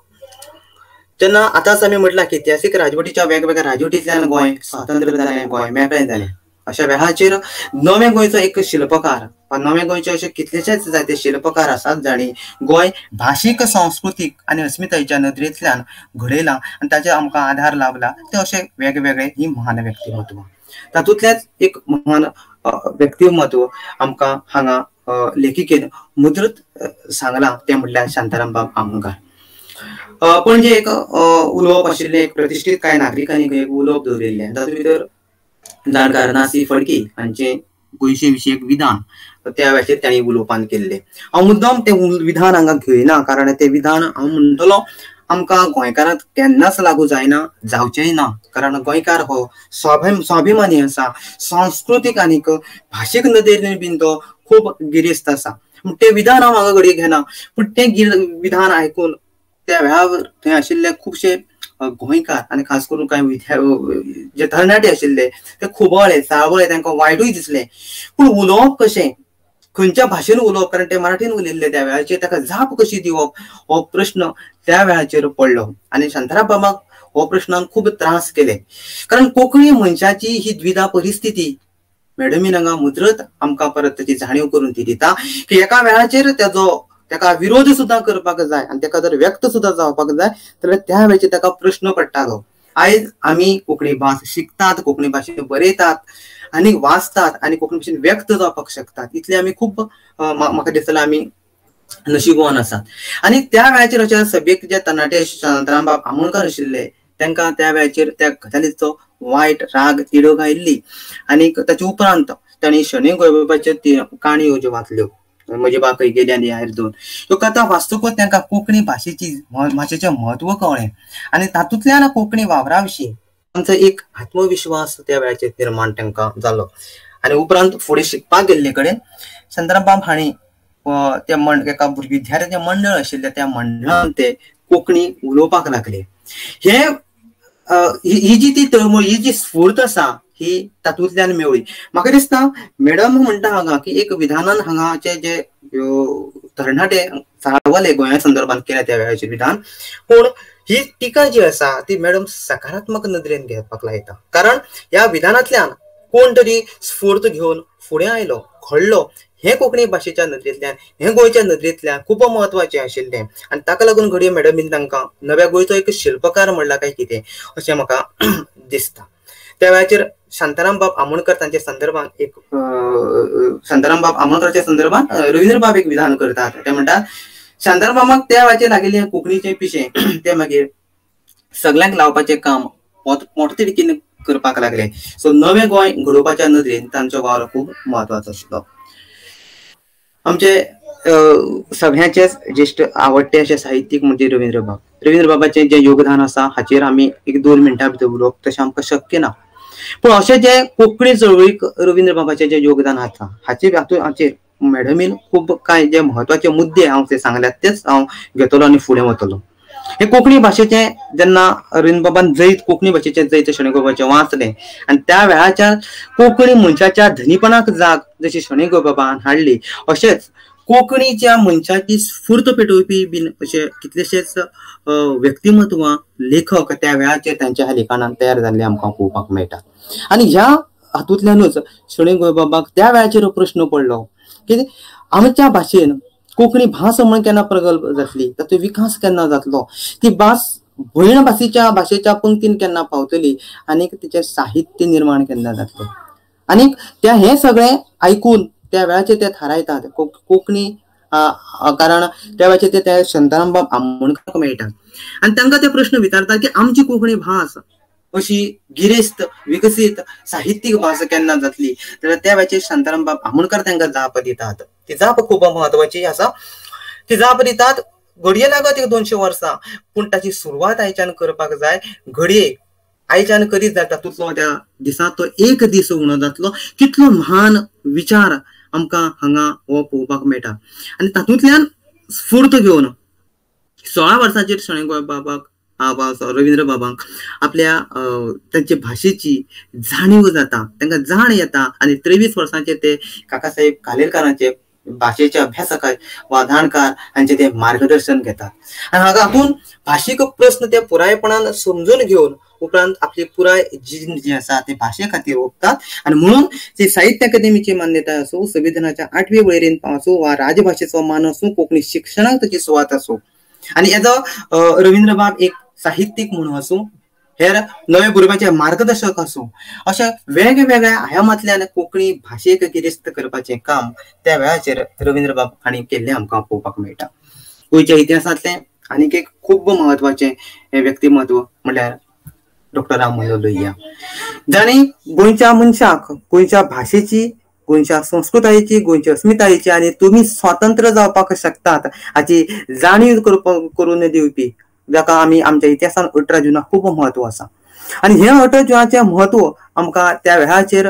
जेन्ना आतांच आमी म्हटलां की इतिहासीक राजवटीच्या वेगवेगळ्या राजवटींतल्यान गोंय स्वातंत्र्य जालें, गोंय मेकळें जालें. अशा वेळाचेर नवे गोंयचो एक शिल्पकार, नवे गोंयचे अशे कितलेशेच जायते शिल्पकार आसात जाणी गोंय भाशीक सांस्कृतिक आणि अस्मितायेच्या नदरेंतल्यान घडयला आणि ताचे आमकां आधार लाभला. ते अशे वेगवेगळे ही महान व्यक्तिमत्व. तातूंतलेच एक महान व्यक्तिमत्व आमकां हांगा लेखिकेन मुद्रत सांगला ते म्हटल्यार शांताराम बाब आमोणकार. पणजे एक उलोवप आशिल्ले एक प्रतिश्ठीत कांय नागरिकांनी एक उलोवप दवरिल्लें. तातूंत भितर जाणकार नासी फडके हांचे गोंयचे विशयक विधान त्या वेळाचेर तांणी उलोवपान केल्ले. हांव मुद्दाम ते विधान हांगा घेयना, कारण ते विधान हांव म्हणटलो आमकां गोंयकारांक केन्नाच लागू जायना, जावचेय ना. कारण गोंयकार हो स्वाभिमानी आसा, सांस्कृतीक आनीक भाशीक नदरेन बीन तो खूब गिरेस्त आसा. ते विधान हांव हांगा घडये घेना, पूण ते विधान आयकून त्या वेळार थंय आशिल्ले खुबशे गोंयकार आणि खास करून कांय जे तरणाटे आशिल्ले ते खुबळ्ळे चाळवळे, तांकां वायटूय दिसले. पूण उलोवप कशें, खंयच्या भाशेन उलोवप, कारण ते मराठीन उलयल्ले त्या वेळाचेर, ताका जाप कशी दिवप हो प्रश्न त्या वेळाचेर पडलो. आणि शांताराम बाबाक हो प्रश्नान खूब त्रास केले. कारण कोंकणी मनशाची ही द्विधा परिस्थिती मॅडमीन हांगा मुद्रत आमकां परत ताची जाणीव करून ती दिता की एका वेळाचेर ताका विरोध सुद्धा करपाक जाय आणि ताका जर व्यक्त सुद्धा जावपाक जाय जाल्यार त्या वेळाचेर ताका प्रश्न पडटालो. आयज आमी कोंकणी भास शिकतात, कोंकणी भाशेन बरयतात आनी वाचतात आणि कोंकणी भाशेन व्यक्त जावपाक शकतात. इतले आमी खूब म्हाका दिसता आमी नशिबवान आसात. आणि त्या वेळाचेर अशा सभेक जे तरणाटे शांताराम बाब आमोणकार आशिल्ले तांकां त्या वेळाचेर त्या गजालीचो वायट राग तिडक आयिल्ली. आणि ताचे उपरांत तांणी शणै गोंयबाबाच्यो काणयो ज्यो वाचल्यो, म्हजे बाप खंय गेले आनी ह्यार दोन, ह्यो कथा वाचतकूच तांकां कोंकणी भाशेचें म्हत्व कळ्ळें. आणि तातूंतल्यान कोंकणी वावरा विशीं तांचो एक आत्मविश्वास त्या वेळाचेर निर्माण तांकां जालो. आणि उपरांत फुडें शिकपाक गेल्ले कडेन शांताराम बाब हांणी ते एका विद्यार्थी मंडळ आशिल्ले त्या मंडळान ते कोंकणी उलोवपाक लागले. ही जी ती तळमळ, ही जी स्फूर्त आसा ही तातूंतल्यान मेवळी. म्हाका दिसता मॅडम म्हणटा हांगा की एक विधानान हांगाचे जे तरणाटे चाळवले गोंया संदर्भात केल्या त्या वेळाचेर विधान, पूण ही टिका जी आसा ती मॅडम सकारात्मक नदरेन घेवपाक लायता. कारण ह्या विधानांतल्यान कोण तरी स्फूर्त घेवन फुडें आयलो, घडलो. हे कोंकणी भाशेच्या नदरेंतल्यान, हे गोंयच्या नदरेंतल्यान खूब म्हत्वाचें आशिल्लें. आनी ताका लागून घडये मॅडमीन तांकां नव्या गोंयचो एक शिल्पकार म्हणला काय कितें अशें म्हाका दिसता. त्या वेळाचेर शांताराम बाब आमोणकर तांच्या संदर्भात शांताराम बाब आमोणकराच्या संदर्भात रवींद्र बाब एक विधान करतात. ते म्हणटात शांताराम बाबाक त्या वेळाचेर लागिल्ले कोंकणीचे पिशें ते मागीर सगळ्यांक लावपाचें काम पोटतिडकीन करपाक लागले. सो नवे गोंय घडोवपाच्या नदरेन तांचो वावर खूब म्हत्वाचो आशिल्लो. आमचे सगळ्यांचेच ज्येष्ठ आवडटे अशे साहित्यीक म्हणजे रवींद्र बाबाचें जे योगदान आसा हाचेर आमी एक 2 मिनटां भितर उलोवप तशें आमकां शक्य ना. पूण अशें जे कोंकणी चळवळीक रवींद्र बाबाचें जे योगदान आसा हाचेर मॅडमीन खूब कांय जे म्हत्वाचे मुद्दे हांव ते सांगल्यात तेच हांव घेतलो आनी फुडें वतलो. हे कोंकणी भाशेचें जेन्ना रवींद्र बाबान कोंकणी भाशेचें जैत शणै गोंयबाबाचें वाचलें आनी त्या वेळाच्या कोंकणी मनशाच्या धनीपणाक जाग जशी शणै गोंयबाबान हाडली, अशेंच कोंकणीच्या मनशाची स्फूर्त पेटोवपी बीन अशे कितलेशेच व्यक्तिमत्व लेखक त्या वेळाचेर त्यांच्या ह्या लेखनान तयार जाल्ले आमकां पळोवपाक मेळटा. आनी ह्या हातूंतल्यानूच शणै गोंयबाबाक त्या वेळाचेर प्रश्न पडलो की आमच्या भाशेन कोंकणी भास म्हण केन्ना प्रगल्भ जातली, ताचो विकास केन्ना जातलो, ती भास भयण भाशेच्या पंक्तीन केन्ना पावतली, आनी तिचे साहित्य निर्माण केन्ना जातले. आनी हे सगळें आयकून त्या वेळाचेर ते थारायतात कोंकणी कारण त्या वेळाचेर ते शांतारामबाब आमोणकराक मेळटा आनी तांकां ते प्रश्न विचारतात की आमची कोंकणी भास अशी गिरेस्त विकसीत साहित्यीक भास केन्ना जातली. जाल्यार त्या वेळाचेर शांतारामबाब आमोणकर तांकां जाप दितात. ती जाप खूब महत्वाची आसा. ती जाप दितात घडये लागत 100-200 वर्सां, पूण ताची सुरवात आयच्यान करपाक जाय. घडये आयच्यान करीत जाता तातूंतलो त्या दिसांत तो एक दीस उणो जातलो. कितलो महान विचार आमकां हांगा हो पळोवपाक मेळटा. आनी तातूंतल्यान स्फूर्त घेवन 16 वर्सांचेर शणै गोंयबाबाक रवींद्र बाबांक आपल्या तांचे भाशेची जाणीव जाता, तांकां जाण येता. आनी 23 वर्सांचेर ते काकासाहेब कालेलकरांचे भाशेचे अभ्यासक वा जाणकार हांचे ते मार्गदर्शन घेतात. आनी हातून भाशीक प्रश्न ते पुरायपणान समजून घेवन उपरांत आपली पुराय जी आसा ते भाशे खातीर ओंपतात. आनी म्हणून ती साहित्य अकादेमीची मान्यताय आसूं, संविधानाच्या 8वे वळेरेन आसूं वा राजभाशेचो मान आसूं, कोंकणी शिक्षणाक ताची सुवात आसूं, आनी हेजो रवींद्र बाब एक साहित्यीक म्हणून आसूं, हेर नव्या भुरग्यांचे मार्गदर्शक आसूं, अशा वेगवेगळ्या आयामांतल्यान कोंकणी भाशेक गिरेस्त करपाचें काम त्या वेळाचेर रवींद्र बाब हांणी केल्लें आमकां पळोवपाक मेळटा. गोंयच्या इतिहासांतलें आनीक एक खूब महत्वाचें व्यक्तिमत्व म्हळ्यार डॉक्टर राममोहन लोहिया, जाणी गोंयच्या मनशाक गोंयच्या भाशेची, गोंयच्या संस्कृतायेची, गोंयच्या अस्मितायेची आनी तुमी स्वतंत्र जावपाक शकतात हाची जाणीव करून दिवपी, जाका आमी आमच्या इतिहासान 18 जूनाक खूब महत्व आसा. आनी हे 18 जूनाचें महत्व आमकां त्या वेळाचेर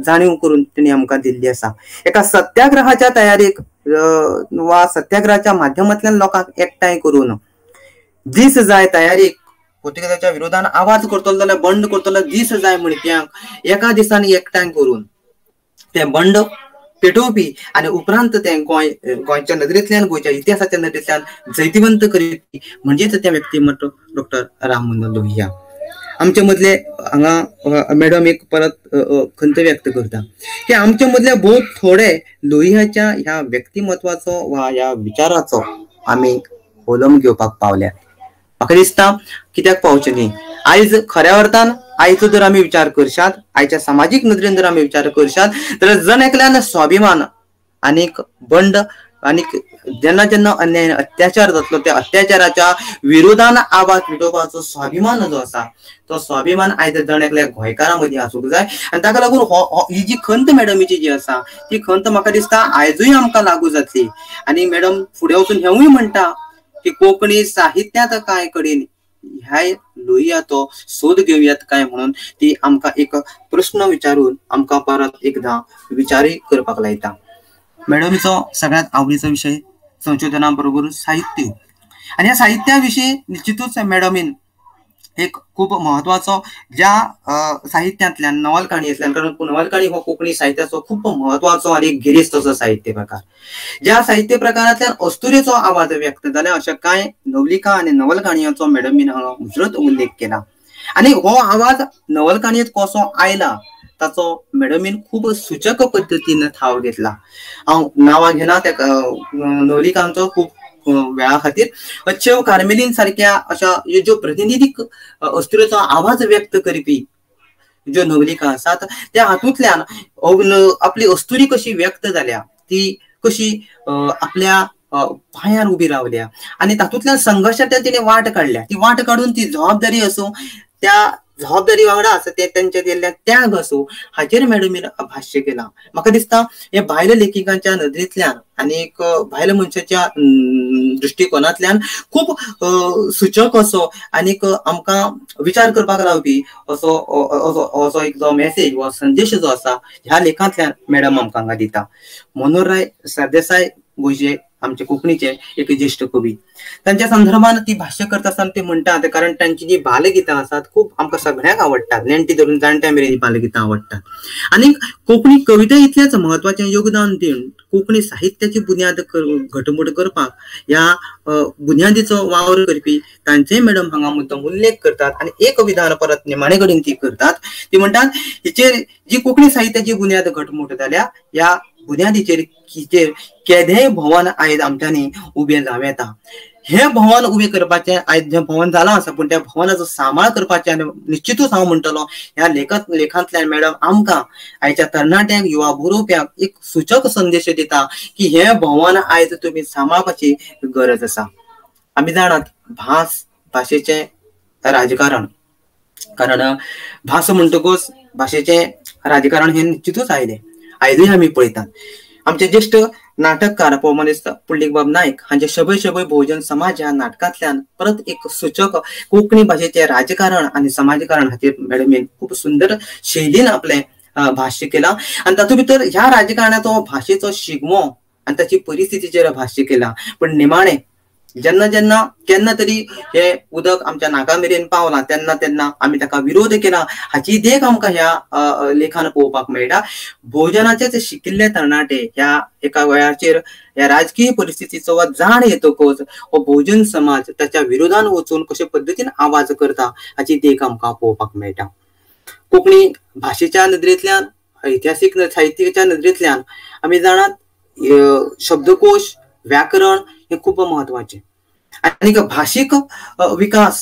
जाणीव करून तेणी आमकां दिल्ली आसा. एका सत्याग्रहाच्या तयारेक वा सत्याग्रहाच्या माध्यमांतल्यान लोकांक एकठांय करून दीस जाय तयारेक पुर्तुगेजाच्या विरोधान आवाज करतलो जाल्यार बंड करतलो दीस जाय म्हणट्यांक एका दिसान एकठांय करून ते बंड पेटोवपी आनी उपरांत ते गोंयच्या नदरेंतल्यान, गोंयच्या इतिहासाच्या नदरेंतल्यान जैतिवंत करपी म्हणजेच ते व्यक्तिमत्व डॉक्टर राममोहन लोहिया. आमचे मदले हांगा मॅडम एक परत खंत व्यक्त करता की आमचे मदले बहुत थोडे लोहियाच्या ह्या व्यक्तिमत्वाचो वा ह्या विचाराचो आमी अवलंब घेवपाक पावल्या. म्हाका दिसता कित्याक पावचें न्ही. आयज खऱ्या अर्थान आयचो जर आमी विचार करशात, आयच्या सामाजीक नदरेन जर आमी विचार करशात, जाल्यार जण एकल्यान स्वाभिमान आनीक बंड आनीक जेन्ना जेन्ना अन्याय अत्याचार जातलो त्या अत्याचाराच्या विरोधान आवाज पेटोवपाचो स्वाभिमान जो आसा तो स्वाभिमान आयज जण एकल्या गोंयकारां मदीं आसूंक जाय. आनी ताका लागून ही जी खंत मॅडमीची जी आसा ती खंत म्हाका दिसता आयजूय आमकां लागू जातली. आनी मॅडम फुडें वचून हेवूय म्हणटा की कोंकणी साहित्यांत काय कडेन ह्या लोहियाचो सोद घेवयात काय म्हणून ती आमकां एक प्रश्न विचारून आमकां परत एकदां विचारूय करपाक लायता. मॅडमीचो सगळ्यात आवडीचो विशय संशोधना बरोबर साहित्य आनी ह्या साहित्या विशीं निश्चितूच मॅडमीन एक खूब महत्वाचो ज्या साहित्यांतल्यान नवलकाणयेंतल्यान, कारण नवलकाणी हो कोंकणी साहित्याचो खूब महत्वाचो आनी गिरेस्त असो साहित्य प्रकार, ज्या साहित्य प्रकारांतल्यान अस्तुरेचो आवाज व्यक्त जाल्या अशा कांय नवलिका आनी नवलकाणयांचो मॅडमीन हांगा उजरत उल्लेख केला. आनी हो आवाज नवलकाणयेंत कसो आयला ताचो मॅडमीन खूब सूचक पद्दतीन ठाव घेतला. हांव नांवां घेना त्या नवलिकांचो खूब वेळा खातीर. अच्छेव कार्मेलीन सारख्या अशा ज्यो प्रतिनिधीक अस्तुरेचो आवाज व्यक्त करपी ज्यो नवलिका आसात त्या हातूंतल्यान आपली अस्तुरी कशी व्यक्त जाल्या, ती कशी आपल्या पांयार उबी रावल्या आनी तातूंतल्यान संघर्शांतल्यान तिणें वाट काडल्या. ती वाट काडून ती जबाबदारी आसूं, त्या जबाबदारी वांगडा आसा ते तेंचे दिल्ले त्याग आसूं हाचेर मॅडमीन भाश्य केलां. म्हाका दिसता हे भायल्या लेखिकांच्या नदरेंतल्यान आनीक भायल्या मनशाच्या दृश्टिकोनांतल्यान खूब सूचक असो आनीक आमकां विचार करपाक लावपी असो एक जो मेसेज वा संदेश जो आसा ह्या लेखांतल्यान मॅडम आमकां हांगा दिता. मनोहर राय सरदेसाय गोंयचे आमचे कोंकणीचे एक ज्येष्ठ कवी. त्यांच्या संदर्भात ती भाष्य करत असताना ते म्हणतात, कारण त्यांची जी बालगीतां आसात खूप आमकां सगळ्यांक आवडटात, नेणटी धरून जाणट्या मेरेन बालगीतां आवडटात. आनी कोंकणी कविता इतलेंच महत्वाचें योगदान दिवन कोंकणी साहित्याची बुन्याद घटमूट करपाक ह्या बुन्यादीचो वावर करपी तांचेय मॅडम हांगा मुद्दम उल्लेख करतात. आनी एक विधान परत निमाणे कडेन ती करतात. ती म्हणटात हिचेर जी कोंकणी साहित्याची बुन्याद घटमूट जाल्या ह्या बुन्यादीचेर केदेंय भवन आयज आमच्यांनी उबें जावं येता. हे भवन उबें करपाचें आयज जें भवन जालां आसा, पूण त्या भवनाचो सांबाळ करपाचें आनी निश्चितूच हांव म्हणटलो ह्या लेखांतल्यान मॅडम आमकां आयच्या तरणाट्यांक युवा बरोवप्यांक एक सूचक संदेश दिता की हे भवन आयज तुमी सांबाळपाची गरज आसा. आमी जाणात भाशेचें राजकारण, कारण भास म्हणटकूच भाशेचें राजकारण हें निश्चितूच आयजूय आमी पळयतात. आमचे ज्येष्ठ नाटककार पवमनीस पुंडलीक बाब नायक हांचे शबय शबय बहुजन समाज ह्या नाटकांतल्यान परत एक सूचक कोंकणी भाशेचे राजकारण आणि समाजकारण हाचेर मॅडमीन खूप सुंदर शैलीन आपले भाष्य केला. आणि तातूंत भितर ह्या राजकारणाचो भाशेचो शिगमो आणि ताची परिस्थितीचेर भाष्य केला. पण निमाणे जेन्ना जेन्ना केन्ना तरी हे उदक आमच्या नाका मेरेन पावला तेन्ना तेन्ना आमी ताका विरोध केला हाची देख आमकां ह्या लेखान पळोवपाक मेळटा. भोजनाचेच शिकिल्ले तरणाटे ह्या एका वेळाचेर ह्या राजकीय परिस्थितीचो जाण येतकच हो बहुजन समाज त्याच्या विरोधान वचून कशे पद्दतीन आवाज करता हाची देख आमकां पळोवपाक मेळटा. कोंकणी भाशेच्या नदरेंतल्यान, ऐतिहासीक साहित्याच्या नदरेंतल्यान आमी जाणात शब्दकोश, व्याकरण हे खूप महत्वाचे. आणि भाषिक विकास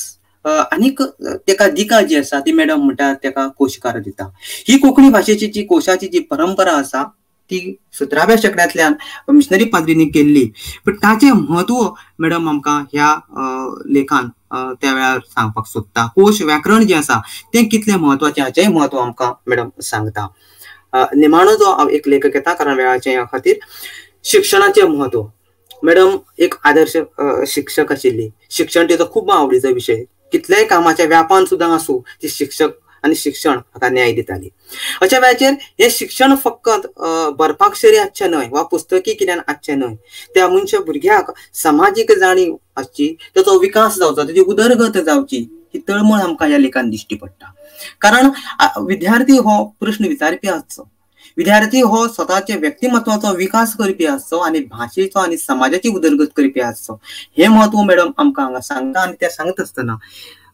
आनीक तेका दिका जी आसा ती मॅडम म्हणटा तेका कोशकार दिता. ही कोंकणी भाशेची जी कोशाची जी परंपरा आसा ती 17व्या शेंकड्यांतल्यान मिशनरी पाद्रींनी केल्ली. पण ताचें महत्व मॅडम आमकां ह्या लेखान त्या वेळार सांगपाक सोदता. कोश व्याकरण जे आसा तें कितलें महत्वाचें हाचेंय महत्व आमकां मॅडम सांगता. निमाणो जो एक लेखक येता कारण वेळाचे ह्या खातीर, शिक्षणाचें महत्व. मॅडम एक आदर्श शिक्षक आशिल्ली. शिक्षण तिचो खूब आवडीचो विशय. कितल्याय कामाच्या व्यापान सुद्दां आसूं ती शिक्षक आनी शिक्षण हाका न्याय दिताली. अशा वेळाचेर हे शिक्षण फकत बरपाक्षरी आसचें न्हय वा पुस्तकी कित्यान आसचें न्हय, त्या मनशा भुरग्याक सामाजीक जाणीव आसची, ताचो विकास जावचो, ताची उदरगत जावची ही तळमळ आमकां ह्या लेखान दिश्टी पडटा. कारण विद्यार्थी हो प्रश्न विचारपी आसचो, विद्यार्थी हो स्वतःच्या व्यक्तिमत्वाचो विकास करपी आसचो आणि भाषेचो आणि समाजाची उदरगत करपी आसचो. हे महत्व मॅडम आमकां हांगा सांगता. आणि ते सांगत असतना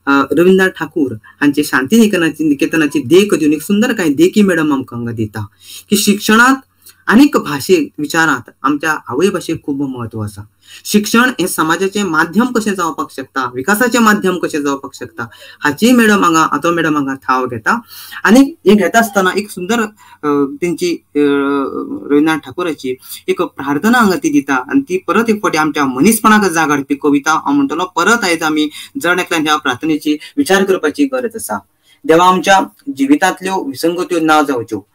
रवींद्रनाथ ठाकूर हांचे शांती निकेतनाची देख दिवन एक सुंदर काय देखी मॅडम आमकां हांगा दिता की शिक्षणात अनेक भाषेक विचारात आमच्या आवय भाशेक खूब महत्व आसा. शिक्षण हे समाजाचे माध्यम कशें जावपाक शकता, विकासाचे माध्यम कशें जावपाक शकता हाची मॅडम हांगा ठाव घेता. आनी हे घेता आसतना एक सुंदर तेंची रवींद्रनाथ ठाकूराची एक प्रार्थना हांगा ती दिता. आनी ती परत एक फावटी आमच्या मनीसपणाक जाग हाडपी कविता हांव म्हणटलो. परत आयज आमी जण एकल्यान ह्या प्रार्थनेची विचार करपाची गरज आसा. देवा आमच्या जिवितांतल्यो विसंगत्यो ना जावच्यो.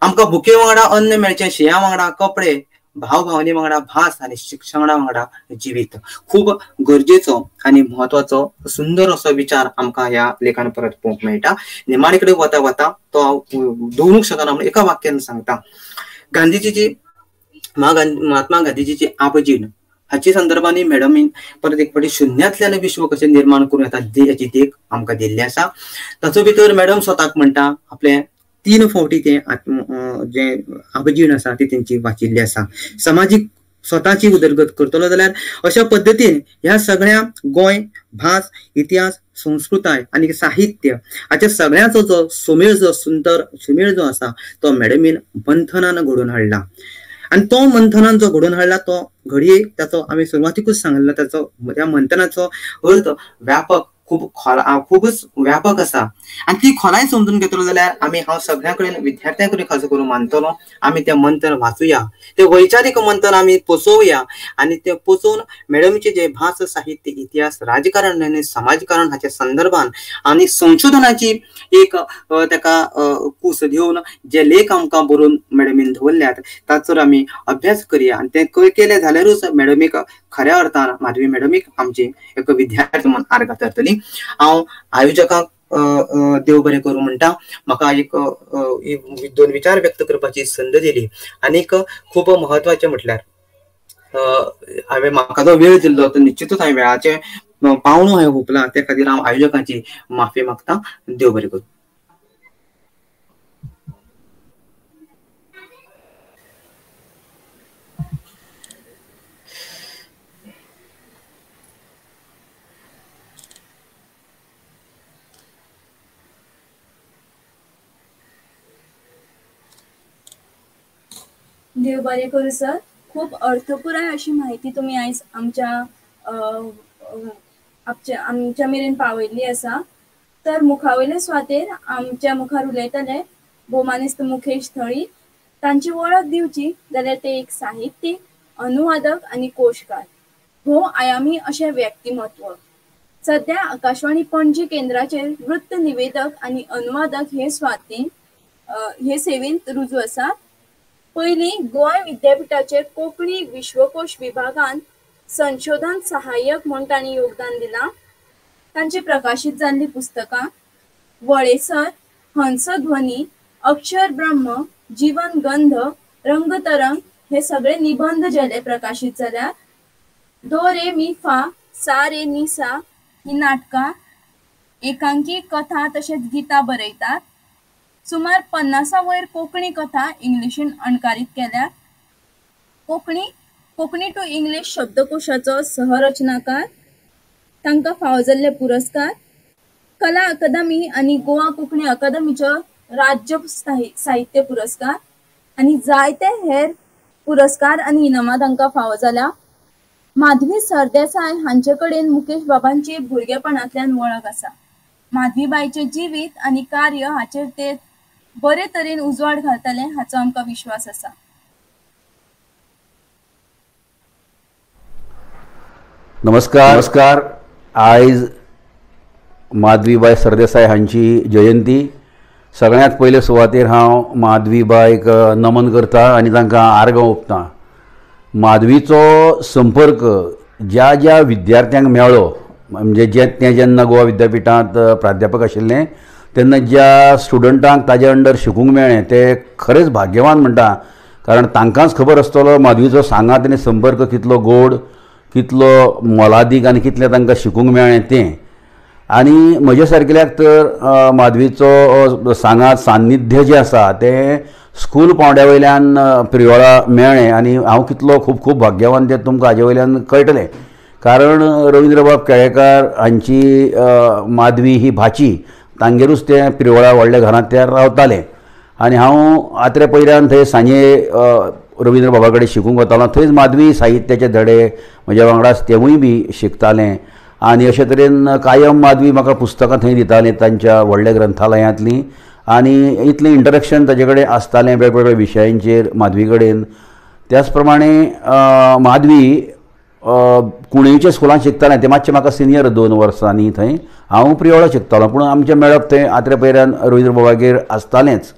आमकां भुके वांगडा अन्न मेळचें, शिंया वांगडा कपडे, भाव भावने वांगडा भास आणि शिक्षणा वांगडा जीवित. खूप गरजेचो आणि महत्वाचो सुंदर असो विचार आमकां ह्या लेखान परत पळोवंक मेळटा. निमाणे कडेन वता वता तो हांव दोनूक शकना म्हणून एका वाक्यान सांगता. गांधीजीची महात्मा गांधीजीची आपजीण हाची संदर्भांनी मॅडमीन परत एक फावटी शुन्यांतल्यान विश्व कशें निर्माण करूं येता हाची देख आमकां दिल्ली आसा. ताचो भितर मॅडम स्वताक म्हणटा आपले 3 फावटी ते जे आपजीण आसा ती तेंची वाचिल्ली आसा. सामाजीक स्वताची उदरगत करतलो जाल्यार अशा पद्दतीन ह्या सगळ्या गोंय, भास, इतिहास, संस्कृताय आणि साहित्य हाच्या सगळ्याचो जो सुमेळ जो आसा तो मॅडमीन मंथनान घडोवन हाडला. आणि तो मंथनान जो घडोवन हाडला तो घडये ताचो आमी सुरवातीकूच सांगला ताचो त्या मंथनाचो अर्थ व्यापक खूबच व्यापक आसा. आणि ती खोलाय समजून घेतलो जाल्यार हांव सगळ्यां कडेन विद्यार्थ्यां कडेन खास करून मानतलो आमी तें मंथन वाचुया, ते वैचारीक मंथन आमी पोचोवया आणि ते पोचोवन मॅडमीचे जे भास, साहित्य, इतिहास, राजकारण आनी समाजकारण हाच्या संदर्भान आणि संशोधनाची एक ताका कूस दिवन जे लेख आमकां बरोवन मॅडमीन दवरल्यात ताचो आमी अभ्यास करया. आणि ते केले जाल्यारूच मॅडमीक खऱ्या अर्थान माधवी मॅडमीक आमची एक विद्यार्थी म्हणून आर्गां तरतली. हांव आयोजकांक देव बरें करूं म्हणटा. म्हाका एक 2 विचार व्यक्त करपाची संद दिली. आनीक खूब महत्वाचे म्हटल्यार हांवें म्हाका जो वेळ दिल्लो तो निश्चितूच हांवें वेळाचे पावणो हांवें हुंपला, त्या खातीर हांव आयोजकांची माफी मागतां. देव बरें करूं. देव बरें करूं सर. खूप अर्थपुराय अशी माहिती तुम्ही आयज आमच्या मेरेन पावयल्ली आसा. तर मुखावयले सुवातेर आमच्या मुखार उलयतले भौमानिस्त मुखेश थळी. तांची वळख दिवची जाल्यार ते एक साहित्यीक, अनुवादक आनी कोशकार, भोवआयामी अशें व्यक्तिमत्व. सध्या आकाशवाणी पणजी केंद्राचेर वृत्त निवेदक आनी अनुवादक हे सेवेंत रुजू आसात. पयलीं गोंय विद्यापीठाचे कोंकणी विश्वकोश विभागान संशोधन सहाय्यक म्हूण तांणी योगदान दिलां. तांची प्रकाशीत जाल्लीं पुस्तकां वळेसर, हंसध्वनी, अक्षर ब्रह्म, जीवन गंध, रंगतरंग हे सगळे निबंध जेले प्रकाशीत जाल्यात. दो रे मी फा, सा रे नि सा ही नाटकां, एकांकी, कथा तशेंच गितां बरयतात. सुमार 50 वयर कोंकणी कथा इंग्लिशीन अणकारीत केल्यात. कोंकणी टू इंग्लीश शब्दकोशाचो सहरचनाकार. तांकां फावो जाल्ले पुरस्कार कला अकादमी आनी गोवा कोंकणी अकादमीचो राज्य साहित्य पुरस्कार आनी जायते हेर पुरस्कार आनी इनामां तांकां फावो जाल्या. माधवी सरदेसाय हांचे कडेन मुकेश बाबांची भुरगेपणांतल्यान वळख आसा. माधवीबाईचें जिवीत आनी कार्य हाचेर ते बरे तरेन उजवाड घालतले हाचो आमकां विश्वास आसा. नमस्कार. आयज माधवीबाई सरदेसाय हांची जयंती. सगळ्यांत पयले सुवातेर हांव माधवीबाईक नमन करता आनी तांकां आर्गां ओंपतां. माधवीचो संपर्क ज्या ज्या विद्यार्थ्यांक मेळ्ळो, म्हणजे ते जेन्ना गोवा विद्यापीठांत प्राध्यापक आशिल्ले तेन्ना ज्या स्टुडंटांक ताजे अंडर शिकूंक मेळ्ळें ते खरेंच भाग्यवान म्हणटा. कारण तांकांच खबर आसतलो माधवीचो सांगात आनी संपर्क कितलो गोड, कितलो मोलादीक आनी कितलें तांकां शिकूंक मेळ्ळें तें. आनी म्हजे सारकेल्याक तर माधवीचो सांगात सान्निध्य जें आसा तें स्कूल पावंड्या वयल्यान प्रियोळा मेळ्ळें आनी हांव कितलो खूब खूब भाग्यवान तें तुमकां हाजे वयल्यान कळटलें. कारण रविंद्रबाब केळेकार हांची माधवी ही भाची, तांगेरूच ते प्रियोळा व्हडल्या घरांत ते रावताले. आनी हांव आत्रे पयल्यान थंय सांजे रविंद्र बाबा कडेन शिकूंक वतालो. थंयच माधवी साहित्याचे धडे म्हज्या वांगडाच तेवूय बी शिकतालें. आनी अशे तरेन कायम माधवी म्हाका पुस्तकां थंय दिताली तांच्या व्हडल्या ग्रंथालयांतलीं. आनी इतलें इंटरेक्शन ताजे कडेन आसतालें वेगवेगळ्या विशयांचेर माधवी कडेन. त्याच प्रमाणे माधवी कुणेच्या स्कुलान शिकतालें. ते मातशें म्हाका सिनियर 2 वर्सांनी थंय. हांव प्रियोळा शिकतालो पूण आमचें मेळप थंय आत्रे पयल्यान रविंद्र बाबागेर आसतालेंच.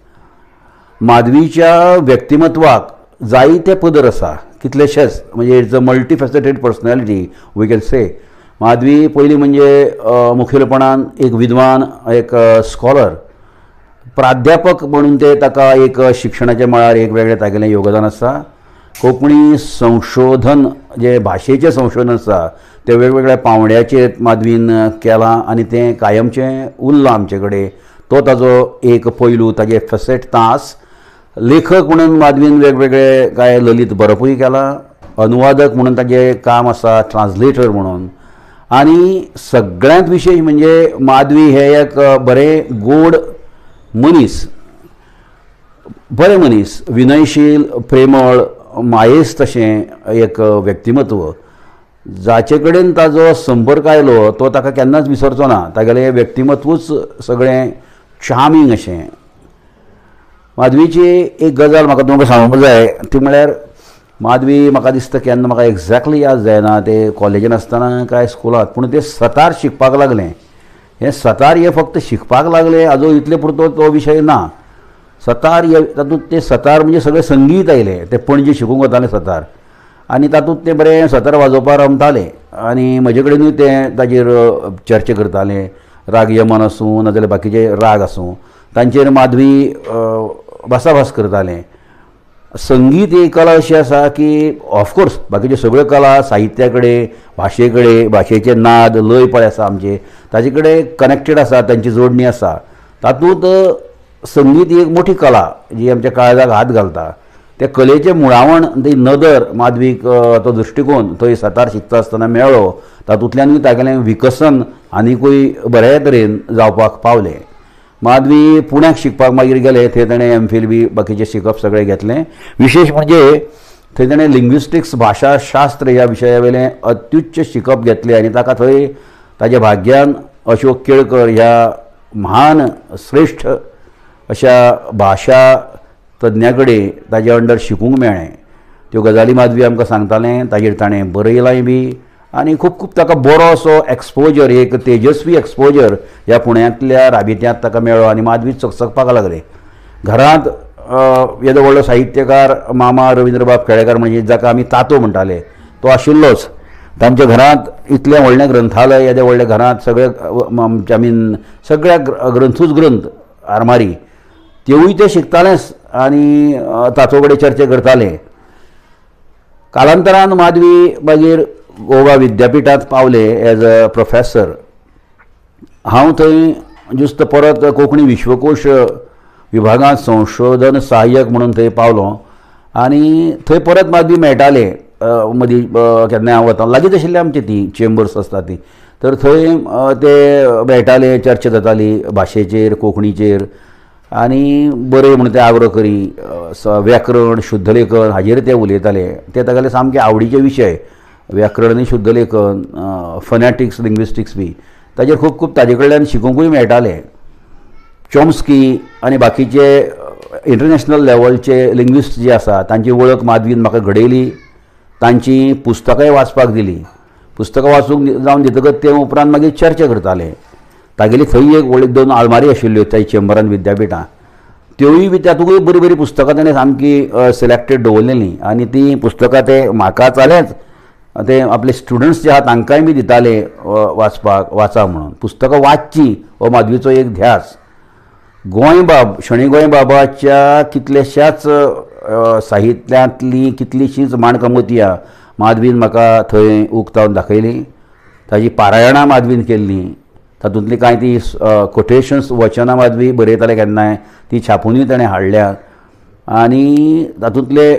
माधवीच्या व्यक्तिमत्वाक जायते पदर आसा, कितलेशेच, म्हणजे it's a multi faceted personality we can say. Madhavi पयली म्हणजे मुखेलपणान एक विद्वान, एक स्कॉलर, प्राध्यापक म्हणून ते ताका एक शिक्षणाच्या मळार एक वेगळें तागेलें योगदान आसा. कोंकणी संशोधन जे भाशेचें संशोधन आसा ते वेगवेगळ्या पावंड्याचेर माधवीन केलां आनी तें कायमचें उरलां आमचे कडेन. तो ताजो एक पैलू, ताजे फॅसेट तास. लेखक म्हणून माधवीन वेगवेगळे काय ललीत बरपूय केला, अनुवादक म्हणून ताजें काम आसा, ट्रान्सलेटर म्हणून. आनी सगळ्यांत विशेश म्हणजे माधवी हे एक बरें गोड मनीस, बरें मनीस, विनयशील, प्रेमळ, मायेस्त अशें एक व्यक्तिमत्व. जाचे कडेन ताजो संपर्क आयलो तो ताका केन्नाच विसरचो ना. तागेलें व्यक्तिमत्वूच सगळें चार्मींग अशें. माधवीची एक गजाल म्हाका तुमकां सांगूंक जाय, ती म्हळ्यार माधवी म्हाका दिसता केन्ना म्हाका एक्झॅक्टली याद जायना ते कॉलेजीन आसतना काय स्कुलांत, पूण ते सतार शिकपाक लागलें. हे सतार हे फक्त शिकपाक लागले हाजो इतले पुरतो तो विशय ना. सतार तातूंत ते सतार म्हणजे सगळें संगीत आयलें. ते पणजे शिकूंक वताले सतार आनी तातूंत ते बरें सतार वाजोवपाक रमताले. आनी म्हजे कडेनूय ते ताजेर चर्चा करताले. राग यमन आसूं नाजाल्यार बाकीचे राग आसूं तांचेर माधवी भासाभास करतालें. संगीत ही कला अशी आसा की ऑफकोर्स बाकीच्यो सगळ्यो कला साहित्या कडेन भाशे कडेन भाशेचे नाद लय पळय आसा आमचे ताजे कडेन कनेक्टेड आसा, तांची जोडणी आसा. तातूंत संगीत ही एक मोठी कला जी आमच्या काळजाक हात घालता. त्या कलेचें मुळावण ती नदर माधवीक तो दृश्टिकोन थंय सतार शिकता आसतना मेळ्ळो. तातूंतल्यानूय तागेलें विकसन आनिकूय बऱ्या तरेन जावपाक पावलें. माधवी पुण्याक शिकपाक मागीर गेले. थंय ताणें MPhil बी बाकीचें शिकप सगळें घेतलें. विशेश म्हणजे थंय ताणें लिंग्विस्टिक्स भाशाशास्त्र ह्या विशया वयलें अत्युच्च शिकप घेतलें आनी ताका थंय ताच्या भाग्यान अशोक केळकर ह्या महान श्रेश्ठ अशा भाशा तज्ञा कडेन ताजे अंडर शिकूंक मेळ्ळें. त्यो गजाली माधवी आमकां सांगतालें. ताजेर ताणें बरयलांय बी आनी खूब खूब ताका बरो असो एक्सपोजर, एक तेजस्वी एक्सपोजर ह्या पुण्यांतल्या राबित्यांत ताका मेळ्ळो आनी माधवी चकचकपाक लागले. घरांत येदो व्हडलो साहित्यकार मामा रविंद्रबाब केळेकार म्हणजे जाका आमी तातो म्हणटाले तो आशिल्लोच. तांच्या घरांत इतलें व्हडलें ग्रंथालय, येदे व्हडल्या घरांत सगळे सगळ्या ग्रंथूच ग्रंथ आरमारी त्योवूय ते शिकतालेच आनी ताचो कडेन चर्चा करताले. कालांतरान माधवी मागीर गोवा विद्यापीठांत पावले एज अ प्रोफेसर. हांव थंय जुस्त परत कोंकणी विश्वकोश विभागांत संशोधन सहाय्यक म्हणून थंय पावलो आनी थंय परत माधवी मेळटाले मदीं केन्नाय हांव वता. लागींच आशिल्ली आमची ती चेंबर्स आसता ती. तर थंय ते मेळटाले, चर्चा जाताली भाशेचेर, कोंकणीचेर आनी बरें म्हणून ते आग्रो करी. व्याकरण, शुद्धलेखन हाजेर ते उलयताले. ते तागेले सामके आवडीचे विशय. व्याकरण आनी शुद्धलेखन, फनेटिक्स, लिंग्विस्टिक्स बी ताजेर खूब खूब ताजे कडल्यान शिकूंकूय मेळटालें. चॉम्स्की आनी बाकीचे इंटरनॅशनल लेवलचे लिंग्विस्ट जे आसा तांची वळख माधवीन म्हाका घडयली. तांची पुस्तकांय वाचपाक दिली. पुस्तकां वाचूंक जावन दितकच ते उपरांत मागीर चर्चा करताले. तागेली थंय एक व्हडली 2 आलमारी आशिल्ल्यो त्या चेंबरान विद्यापीठांत. त्योय बी तातूंतय बरीं बरीं पुस्तकां ताणें सामकी सिलेक्टेड दवरलेलीं आनी ती पुस्तकां ते म्हाका जालेंच ते आपले स्टुडंट्स जे आहा तांकांय बी दिताले वाचपाक, वाचा म्हणून. पुस्तकां वाचची हो माधवीचो एक ध्यास. गोंयबाब, शणी गोंयबाबाच्या कितल्याशाच साहित्यांतली कितलीशींच माणकमोतियां माधवीन म्हाका थंय उक्तावन दाखयली. ताजी पारायणां माधवीन केल्लीं. तातूंतली कांय ती कोटेशन्स वचनां माधवी बरयताले केन्नाय ती छापूनय ताणें हाडल्यात. आनी तातूंतले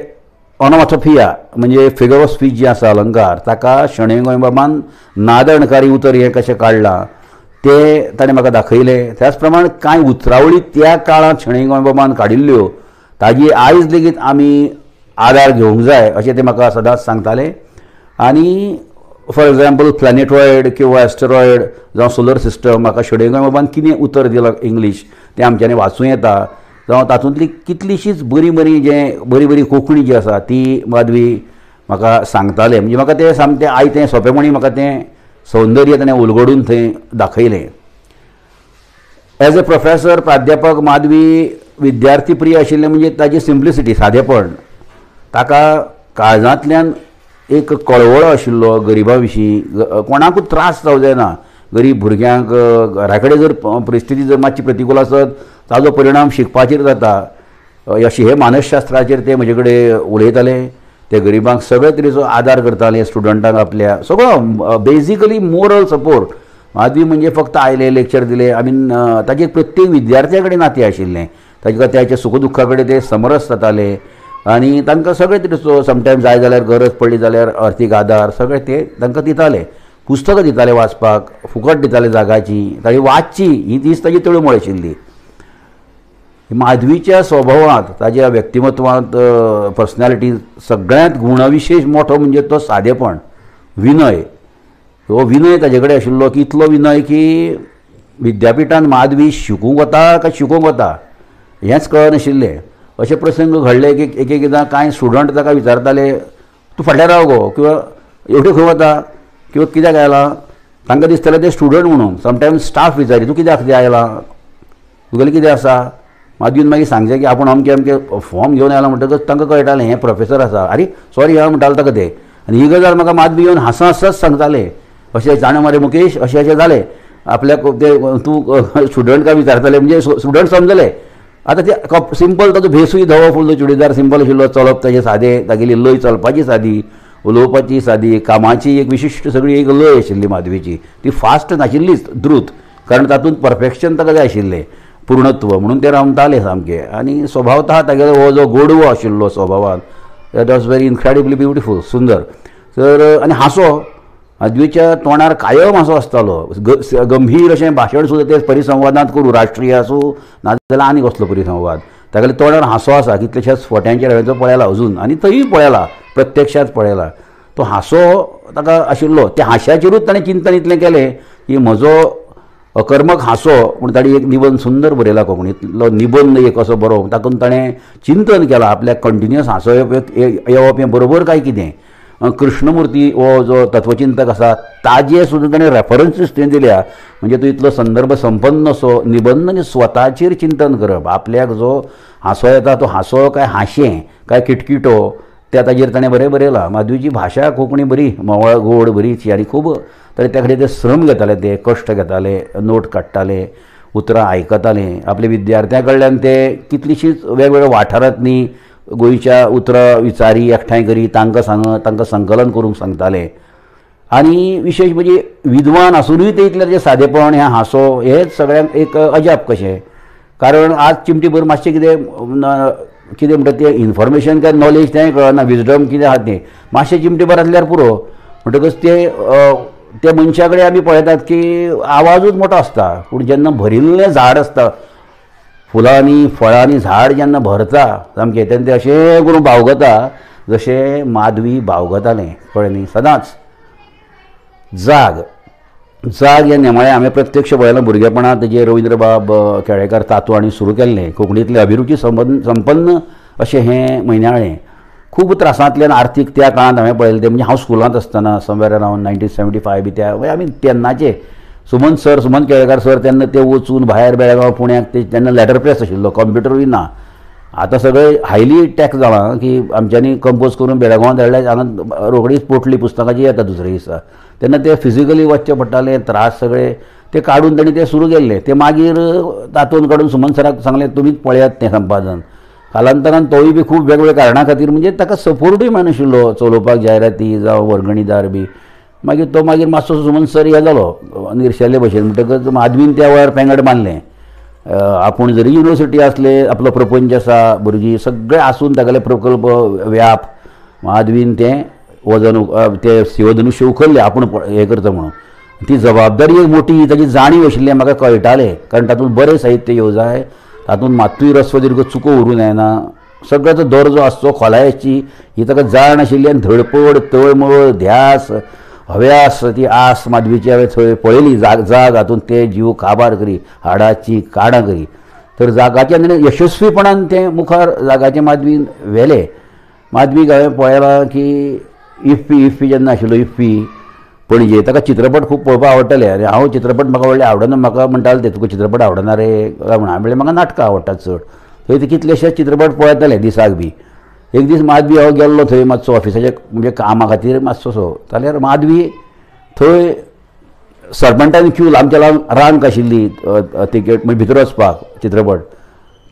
ऑनोमॅटोपिया म्हणजे फिगर ऑफ स्पीच जी आसा, अलंकार, ताका शणै गोंयबाबान नादणकारी उतर हें कशें काडलां ते ताणें म्हाका दाखयले. त्याच प्रमाण कांय उतरावळी त्या काळांत शणै गोंयबाबान काडिल्ल्यो ताजी आयज लेगीत आमी आदार घेवंक जाय अशें ते म्हाका सदांच सांगताले. आनी फॉर एग्जाम्पल प्लॅनेटॉयड किंवा एस्टरॉयड जावं सोलर सिस्टम म्हाका शणै गोंयबाबान कितें उतर दिलां इंग्लीश तें आमच्यांनी वाचूं येता. जावं तातूंतली कितलीशींच बरी बरी कोंकणी जी आसा ती माधवी म्हाका सांगताले. म्हणजे म्हाका तें सामकें आयतें सोंपेपणी म्हाका तें सौंदर्य ताणें उलगडून थंय दाखयलें. एज अ प्रोफेसर, प्राध्यापक माधवी विद्यार्थी प्रिय आशिल्लें म्हणजे ताजी सिंप्लिसिटी, सादेपण. ताका काळजांतल्यान एक कळवळो आशिल्लो गरिबा विशीं. कोणाकूच त्रास जावं जायना. गरीब भुरग्यांक घरा कडेन जर परिस्थिती जर मातशी प्रतिकूल आसत ताजो परिणाम शिकपाचेर जाता अशें हे मानसशास्त्राचेर ते म्हजे कडेन उलयताले. ते गरिबांक सगळे तरेचो आदार करताले, स्टुडंटांक आपल्या सगळो बेजिकली मोरल सपोर्ट. माधवी म्हणजे फक्त आयले, लेक्चर दिले. ताचे प्रत्येक विद्यार्थ्या कडेन नातें आशिल्लें. त्याच्या सुखदुख्खा कडेन ते समरस जाताले आनी तांकां सगळे तरेचो समटायम्स जाय जाल्यार गरज पडली जाल्यार अर्थीक आदार सगळे ते तांकां दिताले. पुस्तकां दिताले वाचपाक, फुकट दिताले जागाची. ताची वाचची ही तीच ताची तळमळ आशिल्ली. माधवीच्या स्वभावांत, ताच्या व्यक्तिमत्वांत, पर्सनॅलिटी सगळ्यांत गुणविशेश मोठो म्हणजे तो सादेपण, विनय. हो विनय ताजे कडेन आशिल्लो की इतलो विनय की विद्यापीठांत माधवी शिकूंक वता काय शिकोवंक वता हेंच कळनाशिल्लें. अशे प्रसंग घडले की एकदां कांय स्टुडंट ताका विचारताले तूं फाटल्यान राव गो, किंवा एवढे खंय वता, किंवा कित्याक आयला. तांकां दिसतालें ते स्टुडंट म्हणून. समटायम्स स्टाफ विचारी तूं कित्याक आयला, तुगेलें कितें आसा. माधवीन मागीर सांगचें की आपूण अमकें अमकें फॉर्म घेवन आयला म्हणटकच तांकां कळटालें हें प्रोफेसर आसा. अरे सॉरी हांव म्हणटालो ताका तें. आनी ही गजाल म्हाका माधवी येवन हांसत सांगताले अशें जाणा मरे मुकेश अशें जालें. आपल्याक ते तूं स्टुडंट काय विचारताले म्हणजे स्टुडंट समजले आतां ते सिंपल ताचो भेसूय धवो फुल्ल चुडीदार सिंपल आशिल्लो, चलप ताचें सादें, तागेली लय चलपाची सादी, उलोवपाची सादी, कामाची एक विशिश्ट सगळी एक लय आशिल्ली माधवीची. ती फास्ट नाशिल्लीच, द्रुत, कारण तातूंत परफेक्शन ताका जाय आशिल्लें, पूर्णत्व, म्हणून ते रमताले सामके. आनी स्वभावता तागेलो हो जो गोडवो आशिल्लो स्वभावान, that was very incredibly beautiful, सुंदर. तर आनी हांसो, माधवीच्या तोंडार कायम हांसो आसतालो, गंभीर अशें भाशण सुद्दां ते परिसंवादांत करूं, राष्ट्रीय आसूं नाजाल्यार आनी कसलो परिसंवाद, तागेले तोंडार हांसो आसा. कितलेशेच फोट्यांचेर हांवें तो पळयला अजून, आनी थंयूय पळयला, प्रत्यक्षांत पळयला. तो हांसो ताका आशिल्लो. त्या हांस्याचेरूच ताणें चिंतन इतलें केलें की म्हजो अकर्मक हांसो म्हूण ताणी एक निबंद सुंदर बरयला, कोंकणींतलो निबंद एक असो बरोवप. तातूंत ताणें चिंतन केलां आपल्याक कंटिन्युअस हांसो येवप हें बरोबर काय कितें. कृष्णमुर्ती हो जो तत्वचिंतक आसा ताजे सुद्दां ताणें रेफरन्सीस थंय दिल्या. म्हणजे तूं इतलो संदर्भ संपन्न असो निबंद आनी स्वताचेर चिंतन करप. आपल्याक जो हांसो येता तो हांसो काय हांशें काय किटकिटो, त्या ताजेर ताणें बरें बरयलां. माधवीची भाशा कोंकणी बरी मोवळ गोड बरीच, आनी खूब ताणें त्या खातीर ते श्रम घेताले, ते कश्ट घेताले, नोट काडटाले, उतरां आयकताले. आपल्या विद्यार्थ्यां कडल्यान ते कितलींशींच वेगवेगळ्या वाठारांतलीं गोंयच्या उतरां विचारी एकठांय करी, तांकां सांगत, तांकां संकलन करूंक सांगताले. आनी विशेश म्हणजे विद्वान आसुनूय ते इतलें तेजें सादेपण, हें हांसो, हेंच सगळ्यांक एक अजाप कशें. कारण आज चिमटीभर मातशें कितें म्हणटा तें इन्फॉर्मेशन काय नॉलेज तें कळना, विजडम कितें आहा तें मातशें चिमटीभर आसल्यार पुरो. म्हणटकच ते मनशा कडेन आमी पळयतात की आवाजूच मोठो आसता, पूण जेन्ना भरिल्लें झाड आसता, फुलांनी फळांनी झाड जेन्ना भरता सामकें, तेन्ना तें अशें करून भावगता जशें माधवी भावगतालें. कळ्ळें न्ही. सदांच जाग ह्या नेमाळें हांवें प्रत्यक्ष पळयलां भुरगेपणांत. तेजे रविंद्रबाब केळेकार तातू हांणी सुरू केल्लें कोंकणींतलें अभिरुची संपन्न अशें हें म्हयन्याळें. खूब त्रासांतल्यान आर्थीक त्या काळांत हांवें पळयलें तें. म्हणजे हांव स्कुलांत आसतना समवेर अरावंड 1975 बी त्या आमी तेन्नाचे सुमन केळेकार सर तेन्ना ते वचून भायर बेळगांव पुण्याक ते तेन्ना लेटर प्रेस आशिल्लो, कंप्युटरूय ना. आतां सगळें हायली टॅक्स जालां की आमच्यांनी कंपोज करून बेळगांवांत धाडल्या, हांगा रोखडीच पोटली पुस्तकां जी येता दुसऱ्या दिसा. तेन्ना ते फिजिकली वचचें पडटालें, त्रास सगळे ते काडून ताणी ते सुरू केल्लें. ते मागीर तातूंत काडून सुमन सराक सांगलें तुमीच पळयात तें संपादन. कालांतरान तोय बी खूब वेगवेगळ्या कारणां खातीर म्हणजे ताका सपोर्टूय मेळनाशिल्लो चलोवपाक, जायराती जावं वर्गणीदार बी. मागीर तो मातसो सुमन सर हे जालो निर्शेल्ले भशेन. म्हणटकच माधवीन त्या वेळार पेंगड बांदलें. आपूण जरी युनिवर्सिटी आसले, आपलो प्रपंच आसा, भुरगीं सगळे आसून तागेले प्रकल्प व्याप, माधवीन तें वजन ते शिवधनुश्य उखल्ले आपूण हें करता म्हणून. ती जबाबदारी एक मोठी, ताची जाणीव आशिल्लें म्हाका कळटालें. कारण तातूंत बरें साहित्य येवं जाय, तातूंत मात्तूय रस्वदीर्घ चुको उरूं जायना, सगळ्याचो दर्जो आसचो, खोलायेची ही ताका जाण आशिल्ली. आनी धडपड, तळमळ, ध्यास, हव्यास, ती आस माधवीची हांवें थंय पळयली. जाग हातूंत ते जीव काबार करी, हाडाची काडां करी. तर जागाच्या यशस्वीपणान तें मुखार जागाचें माधवीन व्हेलें. माधवीक हांवें पळयलां की इफ्फी जेन्ना आशिल्लो, इफ्फी पणजे, ताका चित्रपट खूब पळोवपाक आवडटाले. आनी हांव चित्रपट म्हाका व्हडले आवडना. म्हाका म्हणटाले ते तुका चित्रपट आवडना रे काय म्हणून. हांवें म्हाका नाटकां आवडटात चड. थंय ते कितलेशेच चित्रपट पळयताले दिसाक बी. एक दीस माधवी हांव गेल्लो थंय मातसो ऑफिसाच्या म्हणजे कामा खातीर मातसोसो. जाल्यार माधवी थंय सरपंटान क्यू आमच्या रांक आशिल्ली तिकेट म्हणजे भितर वचपाक चित्रपट.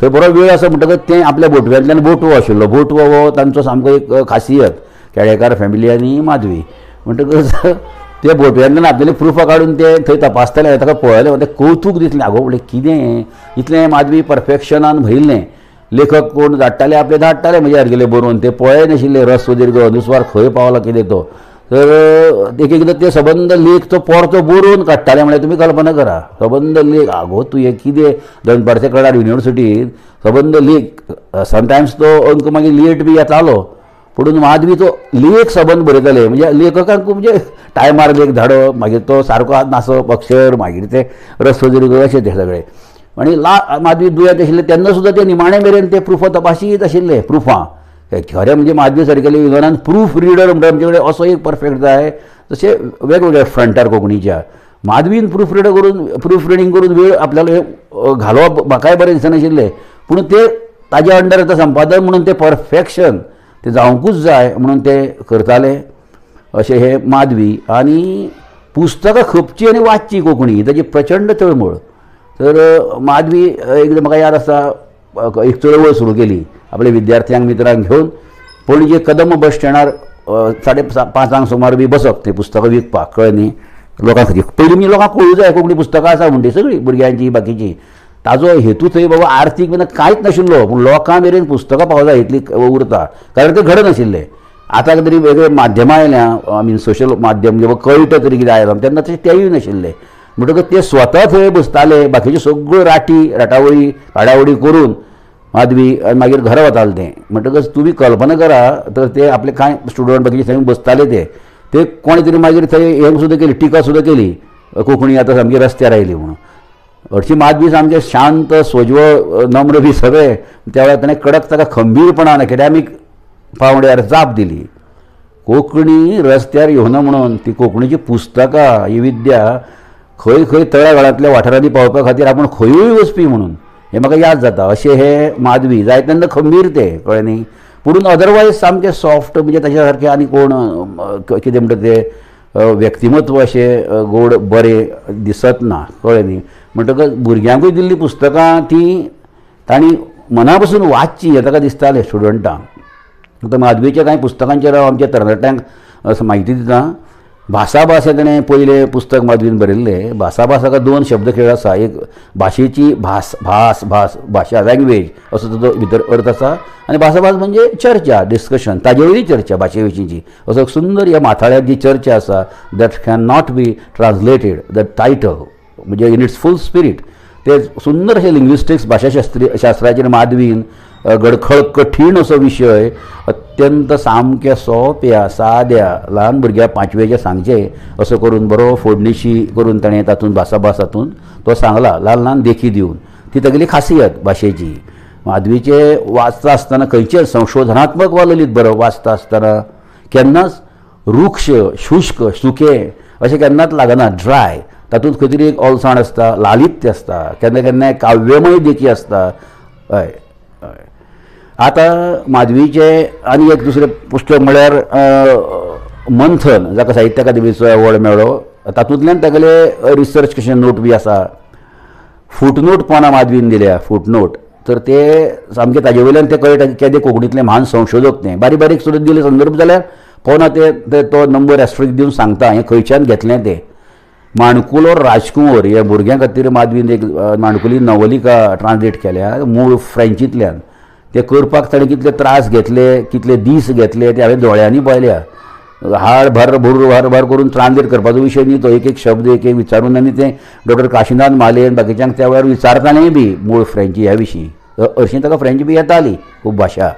थंय बरो वेळ आसा म्हणटकच तें आपल्या बोटव्यांतल्यान बोटवो आशिल्लो. बोटवो हो तांचो सामको एक खासियत, केळेकार फॅमिली आनी माधवी. म्हणटकच ते बोटव्यांतल्यान आपल्याली प्रुफां काडून ते थंय तपासताले. ताका पळयलें तें कौतूक दिसलें. आगो म्हणलें कितें इतलें माधवी परफेक्शनान भरिल्लें. लेखक कोण धाडटाले आपले धाडटाले म्हजे आरगेले बरोवन. ते पळय नाशिल्ले रस्व दीर्घ अनुस्वार खंय पावला कितें तो. तर एक एकदां ते सबंद लेख तो परतो बरोवन काडटाले. म्हळ्यार तुमी कल्पना करा, सबंद लेख. आगो तूं हें कितें दनपारच्या काळार युनिवर्सिटींत सबंद लेख. समटायम्स तो अंक मागीर लेट बी येतालो, पुणून माधवी तो लेख सबंद बरयताले. म्हणजे लेखकांक म्हणजे टायमार लेख धाडप, मागीर तो सारको हात नासप, अक्षर, मागीर ते रस्व दीर्घ अशें ते सगळे. आनी माधवी दुयेंत आशिल्ले तेन्ना सुद्दां ते निमाणे मेरेन ते प्रुफां तपाशीत आशिल्ले. प्रुफां खरें म्हणजे माधवी सारकेले विद्वानान प्रूफ रिडर म्हणटा आमचे कडेन असो एक परफेक्ट जाय. तशें वेगवेगळ्या फ्रंटार कोंकणीच्या माधवीन प्रूफ रिडींग करून वेळ आपल्याला घालप म्हाकाय बरें दिसनाशिल्लें. पूण ते ताज्या अंडर आतां संपादन म्हणून ते परफेक्शन ते जावंकूच जाय म्हणून ते करताले. अशें हे माधवी. आनी पुस्तकां खपची आनी वाचची कोंकणी ताची प्रचंड तळमळ. तर माधवी एकदां म्हाका याद आसा एक चळवळ सुरू केली आपल्या विद्यार्थ्यांक मित्रांक घेवन पणजे कदंब बस स्टँडार 5:30 सुमार बी बसप तें पुस्तकां विकपाक, कळ्ळें न्ही, लोकां खातीर. पयलीं म्हणजे लोकांक कळूं जाय कोंकणी पुस्तकां आसा म्हणटी सगळीं भुरग्यांची बाकीची. ताजो हेतू थंय बाबा आर्थीक बी कांयच नाशिल्लो, पूण लोकां मेरेन पुस्तकां पावों जाय इतली उरता, कारण तें घडत नाशिल्लें. आतां तरी वेगळे माध्यमां आयल्या, आय मीन सोशल माध्यम जेव्हा कळटा तरी कितें आयलां तेन्ना तेंय नाशिल्ले. म्हणटकच ते स्वता थंय बसताले, बाकीच्यो सगळ्यो राटावळी काडावडी करून माधवी आनी मागीर घरा वताले ते. म्हणटकच तुमी कल्पना करा, तर ते आपले कांय स्टुडंट बाकीचे थंय बसताले ते कोणी तरी मागीर थंय हें सुद्दां केली, टिका सुद्दां केली, कोंकणी आतां सामकी रस्त्यार आयली म्हणून. हरशी माधवी सामकें शांत सोजवळ नम्र बी सगळें. त्या वेळार ताणें कडक ताका खंबीरपणान एकाडेमीक पावंड्यार जाप दिली. कोंकणी रस्त्यार येवना म्हणून ती कोंकणीची पुस्तकां ही विद्या खंय खंय तळागाळांतल्या वाठारांनी पावोवपा खातीर आपण खंयूय वचपी म्हणून हें म्हाका याद जाता. अशें हे माधवी जाय तेन्ना खंबीर ते, कळ्ळें न्ही, पुणून अदरवायज सामकें सॉफ्ट, म्हणजे ताच्या सारकें आनी कोण कितें म्हणटा तें व्यक्तिमत्व अशें गोड बरें दिसत ना, कळ्ळें न्ही. म्हणटकच भुरग्यांकूय दिल्लीं पुस्तकां ती तांणी मना पसून वाचची हें ताका दिसतालें स्टुडंटांक. आतां माधवीच्या कांय पुस्तकांचेर हांव आमच्या तरणाट्यांक म्हायती दिता. भासाभास हें ताणें पयलें पुस्तक माधवीन बरयल्लें. भासाभास हाका 2 शब्दखेळ आसा. एक भाशेची भाशा लँग्वेज असो ताजो भितर अर्थ आसा, आनी भासाभास म्हणजे चर्चा, डिस्कशन, ताजे वयली चर्चा भाशे विशींची. असो सुंदर ह्या माथाळ्यात जी चर्चा आसा that can not be translated, that title म्हणजे इन इट्स फूल स्पिरीट. ते सुंदर हे लिंग्विस्टिक्स भाशाशास्त्राचेर माधवीन गडखळ कठीण असो विशय अत्यंत सामक्या सोंप्या साद्या ल्हान भुरग्या 5वेच्या सांगचे असो करून बरो फोडणीशी करून ताणें तातूंत भासाभासातून तो सांगला, ल्हान ल्हान देखी दिवन. ती तागेली खासियत भाशेची. माधवीचे वाचता आसतना खंयचेच संशोधनात्मक वा ललीत बरो वाचता आसतना केन्नाच रुक्ष, शुष्क, सुकें अशें केन्नाच लागना, ड्राय. तातूंत खंय तरी एक ओलसाण आसता, लालित्य आसता, केन्ना केन्ना काव्यमय देखी आसता. हय हय. आतां माधवीचे आनी एक दुसरें पुस्तक म्हळ्यार मंथन, जाका साहित्य अकादेमीचो अवॉर्ड मेळ्ळो. तातूंतल्यान तागेले रिसर्च कशें नोट बी आसा. फुटनोट पोना माधवीन दिल्या, फुटनोट. तर ते सामकें ताजे वयल्यान तें कळटा केदे कोंकणींतले म्हान संशोधक ते. बारीक बारीक सुद्दां दिले संदर्भ जाल्यार पोना ते तो नंबर एस्ट्रीक दिवन सांगता हें खंयच्यान घेतलें तें. माणकुलो राजकुंवर ह्या भुरग्यां खातीर माधवीन एक माणकुली नवलिका ट्रान्सलेट केल्या मूळ फ्रेंचींतल्यान. ते करपाक ताणें कितले त्रास घेतले, कितले दीस घेतले ते हांवें दोळ्यांनी पळयल्या. हाड भर भर करून ट्रान्सलेट करपाचो विशय न्ही तो. एक शब्द एक विचारून आनी तें डॉक्टर काशीनाथ माले बाकीच्यांक त्या वेळार विचारतालें बी मूळ फ्रेंची ह्या विशीं. हरशीं ताका फ्रेंच बी येताली खूब भाशा.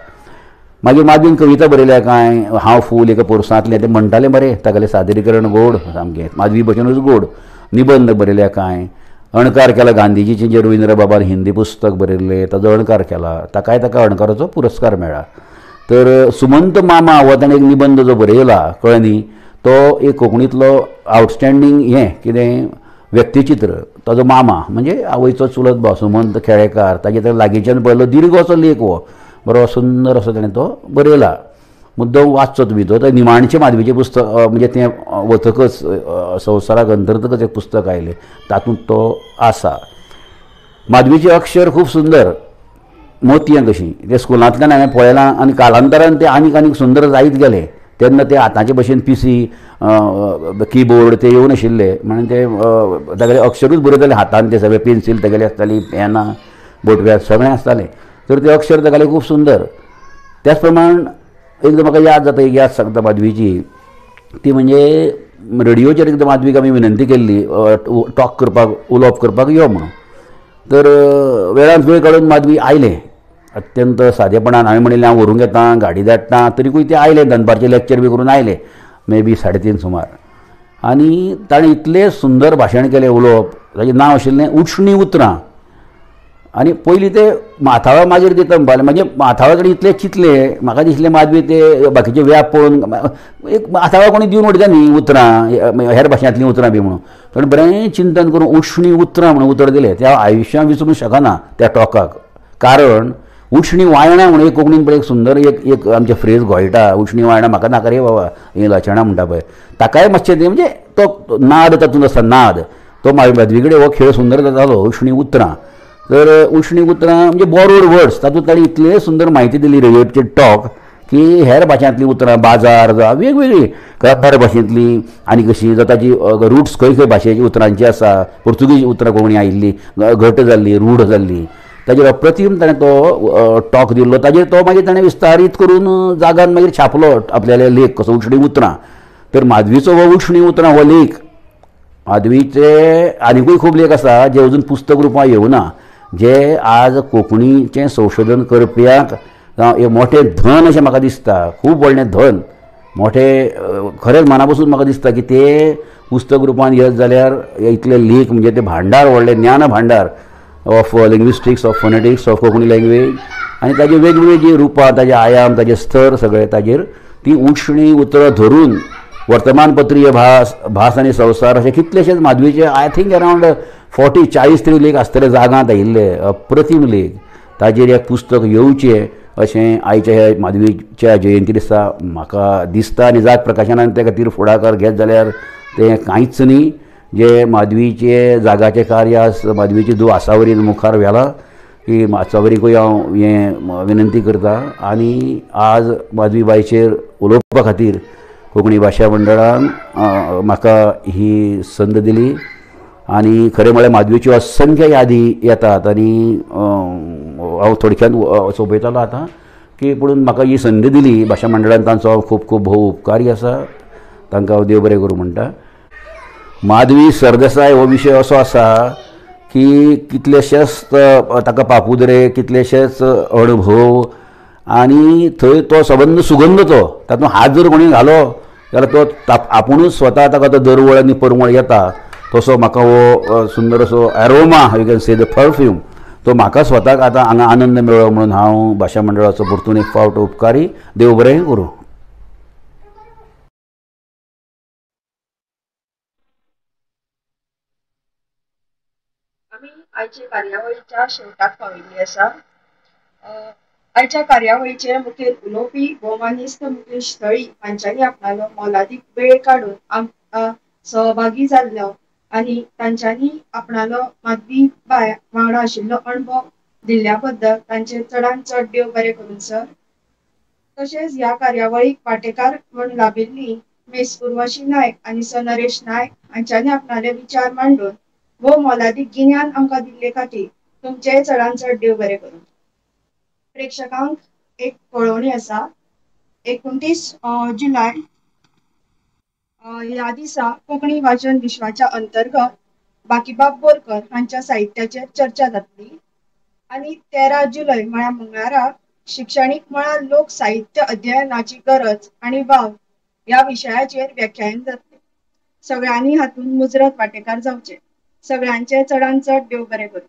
मागीर माधवीन कविता बरयल्या कांय. हांव फूल एका पोरसांतलें तें म्हणटालें बरें, तागेलें सादरीकरण गोड सामकें, माधवी भशेनूच गोड. निबंध बरयल्या कांय. अणकार केला गांधीजीचें जे रवींद्र बाबान हिंदी पुस्तक बरयल्लें ताजो अणकार केला. ताका अणकाराचो पुरस्कार मेळ्ळा. तर सुमंत मामा हो ताणें एक निबंध जो बरयला, कळ्ळें न्ही, तो एक कोंकणींतलो आउटस्टँडींग हें कितें व्यक्तिचित्र. ताजो मामा म्हणजे आवयचो चुलत भाव सुमंत खेळेकार, ताचे ताणें लागींच्यान पळयलो दीर्घ असो लेख हो बरो सुंदर असो ताणें तो बरयला. मुद्दम वाचचो तुमी तो. निमाणचें माधवीचें पुस्तक म्हणजे तें वतकच संवसाराक अंतरतकच एक पुस्तक आयलें, तातूंत तो आसा. माधवीचें अक्षर खूब सुंदर, मोतयां कशीं. ते स्कुलांतल्यान हांवें पळयलां आनी कालांतरान ते आनीक सुंदर जायत गेले. तेन्ना ते आतांचे भशेन PC कीबोर्ड ते येवं नाशिल्ले, म्हणून ते तागेलें अक्षरूच बरयतालें हातान. ते सगळे पेन्सील तागेली आसताली, पेनां, बोटव्या सगळें आसतालें. तर ते अक्षर तागेलें खूब सुंदर. त्याच प्रमाण एकदां म्हाका याद जाता, एक याद सांगता माधवीची. ती म्हणजे रेडिओचेर एकदां माधवीक आमी विनंती केल्ली टॉक करपाक, उलोवप करपाक यो म्हणून. तर वेळान वेळ काडून माधवी आयलें अत्यंत सादेपणान. हांवें म्हणिल्लें हांव व्हरूंक येता, गाडी धाडटा. तरीकूय ते आयले, दनपारचें लेक्चर बी करून आयले, मे बी 3:30 सुमार. आनी ताणें इतलें सुंदर भाशण केलें उलोवप. ताचें नांव आशिल्लें उठणी उतरां. आनी पयलीं ते माथाळा मागीर ते तंबाले, म्हणजे माथाळा कडेन इतलें चिंतलें म्हाका दिसलें माधवी ते बाकीचे व्याप पळोवन एक माथाळा कोणी दिवन उडयता न्ही उतरां, हेर भाशेंतलीं उतरां बी म्हणून. ताणें बरें चिंतन करून उठणी उतरां म्हणून उतर दिलें. ते हांव आयुश्यांत विसरूंक शकना त्या टॉकाक. कारण उठणी वायणां म्हणून एक कोंकणीन पळय एक सुंदर एक आमचे फ्रेज घोळटा. उठणी वायणां म्हाका नाका रे बाबा, ही लक्षणां म्हणटा पळय, ताकाय मातशें तें म्हणजे तो नाद तातूंत आसता, नाद तो माधवी कडेन हो खेळ सुंदर जातालो. उठणी उतरां तर उश्णी उतरां म्हणजे बोरोड वर्ड्स तातूंत ताणी इतले सुंदर म्हायती दिली रेडिओचेर टॉक की हेर भाशांतलीं उतरां बाजार जावं वेगवेगळी करार भाशेंतलीं आनी कशी जाता ताची रुट्स खंय खंय भाशेची उतरांची आसा पुर्तुगीज उतरां कोंकणी आयिल्ली घट जाल्ली रूढ जाल्ली ताजेर अप्रतीम ताणें तो टॉक दिल्लो ताजेर तो मागीर ताणें विस्तारीत करून जागान मागीर छापलो आपल्याले लेख कसो उश्णी उतरां तर माधवीचो हो उश्णी उतरां हो लेख माधवीचे आनिकूय खूब लेख आसा जे अजून पुस्तक रुपां येवना जे आज कोंकणीचें संशोधन करप्याक एक मोठें धन अशें म्हाका दिसता खूब व्हडलें धन मोठें खरेंच मना पासून म्हाका दिसता की ते पुस्तक रुपान येत जाल्यार इतले लेख म्हणजे ते भांडार व्हडले ज्ञान भांडार of linguistics of phonetics of Konkani language आनी ताजी वेगवेगळी जी रुपां ताजे आयाम ताजे स्तर सगळे ताजेर ती उश्णी उतरां धरून वर्तमानपत्रीय भास आनी संवसार अशे कितलेशेच माधवीचे आय थिंक अरावंड 40-40 तरी लेख आसतले जागांत आयिल्ले अप्रतीम लेख ताजेर एक पुस्तक येवचें अशें आयच्या ह्या माधवीच्या जयंती दिसा म्हाका दिसता आनी जाग प्रकाशनान ते खातीर फुडाकार घेत जाल्यार तें कांयच न्ही जे माधवीचे जागाचें कार्य आसा माधवीची दू आसावरीन मुखार व्हेलां की आसावरीकूय हांव हें विनंती करतां आनी आज माधवीबाईचेर उलोवपा खातीर कोंकणी भाशा मंडळान म्हाका ही संद दिली आनी खरें म्हळ्यार माधवीच्यो असंख्य यादी येतात आनी हांव थोडक्यान सोंपयतालो आतां की पुणून म्हाका ही संद दिली भाशा मंडळान तांचो खूब खूब भोव उपकारी आसा तांकां हांव देव बरें करूं म्हणटा माधवी सरदेसाय हो विशय असो आसा की कितलेशेच ताका पापुदरे कितलेशेच अणभव आनी थंय तो सबंद सुगंध तो तातूंत हात जर कोणी घालो जाल्यार तो आपुणूच स्वता ताका तो दरवळ आनी परमळ येता तसो म्हाका हो सुंदर असो aroma you can say the perfume तो म्हाका स्वताक आतां हांगा आनंद मेळ्ळो म्हणून हांव भाशा मंडळाचो परतून एक फावट उपकारी देव बरें करूं. आमी आयचे कार्यावळीच्या शेवटाक पाविल्ली आसा. आयच्या कार्यावळीचे मुखेल उलोवपी भोवमानिस्त मुकेश थळी हांच्यांनी आपणालो मोलादीक वेळ काडून सहभागी जाल्लो आनी तांच्यांनी आपणालो माधवी बाय वांगडा आशिल्लो अणभव दिल्ल्या बद्दल तांचे चडांत चड देव बरें करूं सर. तशेंच ह्या कार्यावळीक वांटेकार म्हूण लाभिल्लीं मिस उर्वशी नायक आनी सर नरेश नायक हांच्यांनी आपणाले विचार मांडून वो मोलादीक गिन्यान आमकां दिल्ले खातीर तुमचेय चडांत चड देव बरें करूं. प्रेक्षकांक एक कळोवणी आसा. 29 जुलय ह्या दिसा कोंकणी वाचन विश्वाच्या अंतर्गत बाकीबाब बोरकर हांच्या साहित्याचेर चर्चा जातली आनी 13 जुलय म्हळ्यार मंगळारा शिक्षणीक मळार लोक साहित्य अध्ययनाची गरज आनी वाव ह्या विशयाचेर व्याख्यान जातले. सगळ्यांनी हातून मुजरत वांटेकार जावचे. सगळ्यांचे चडांत चड देव बरें करूं.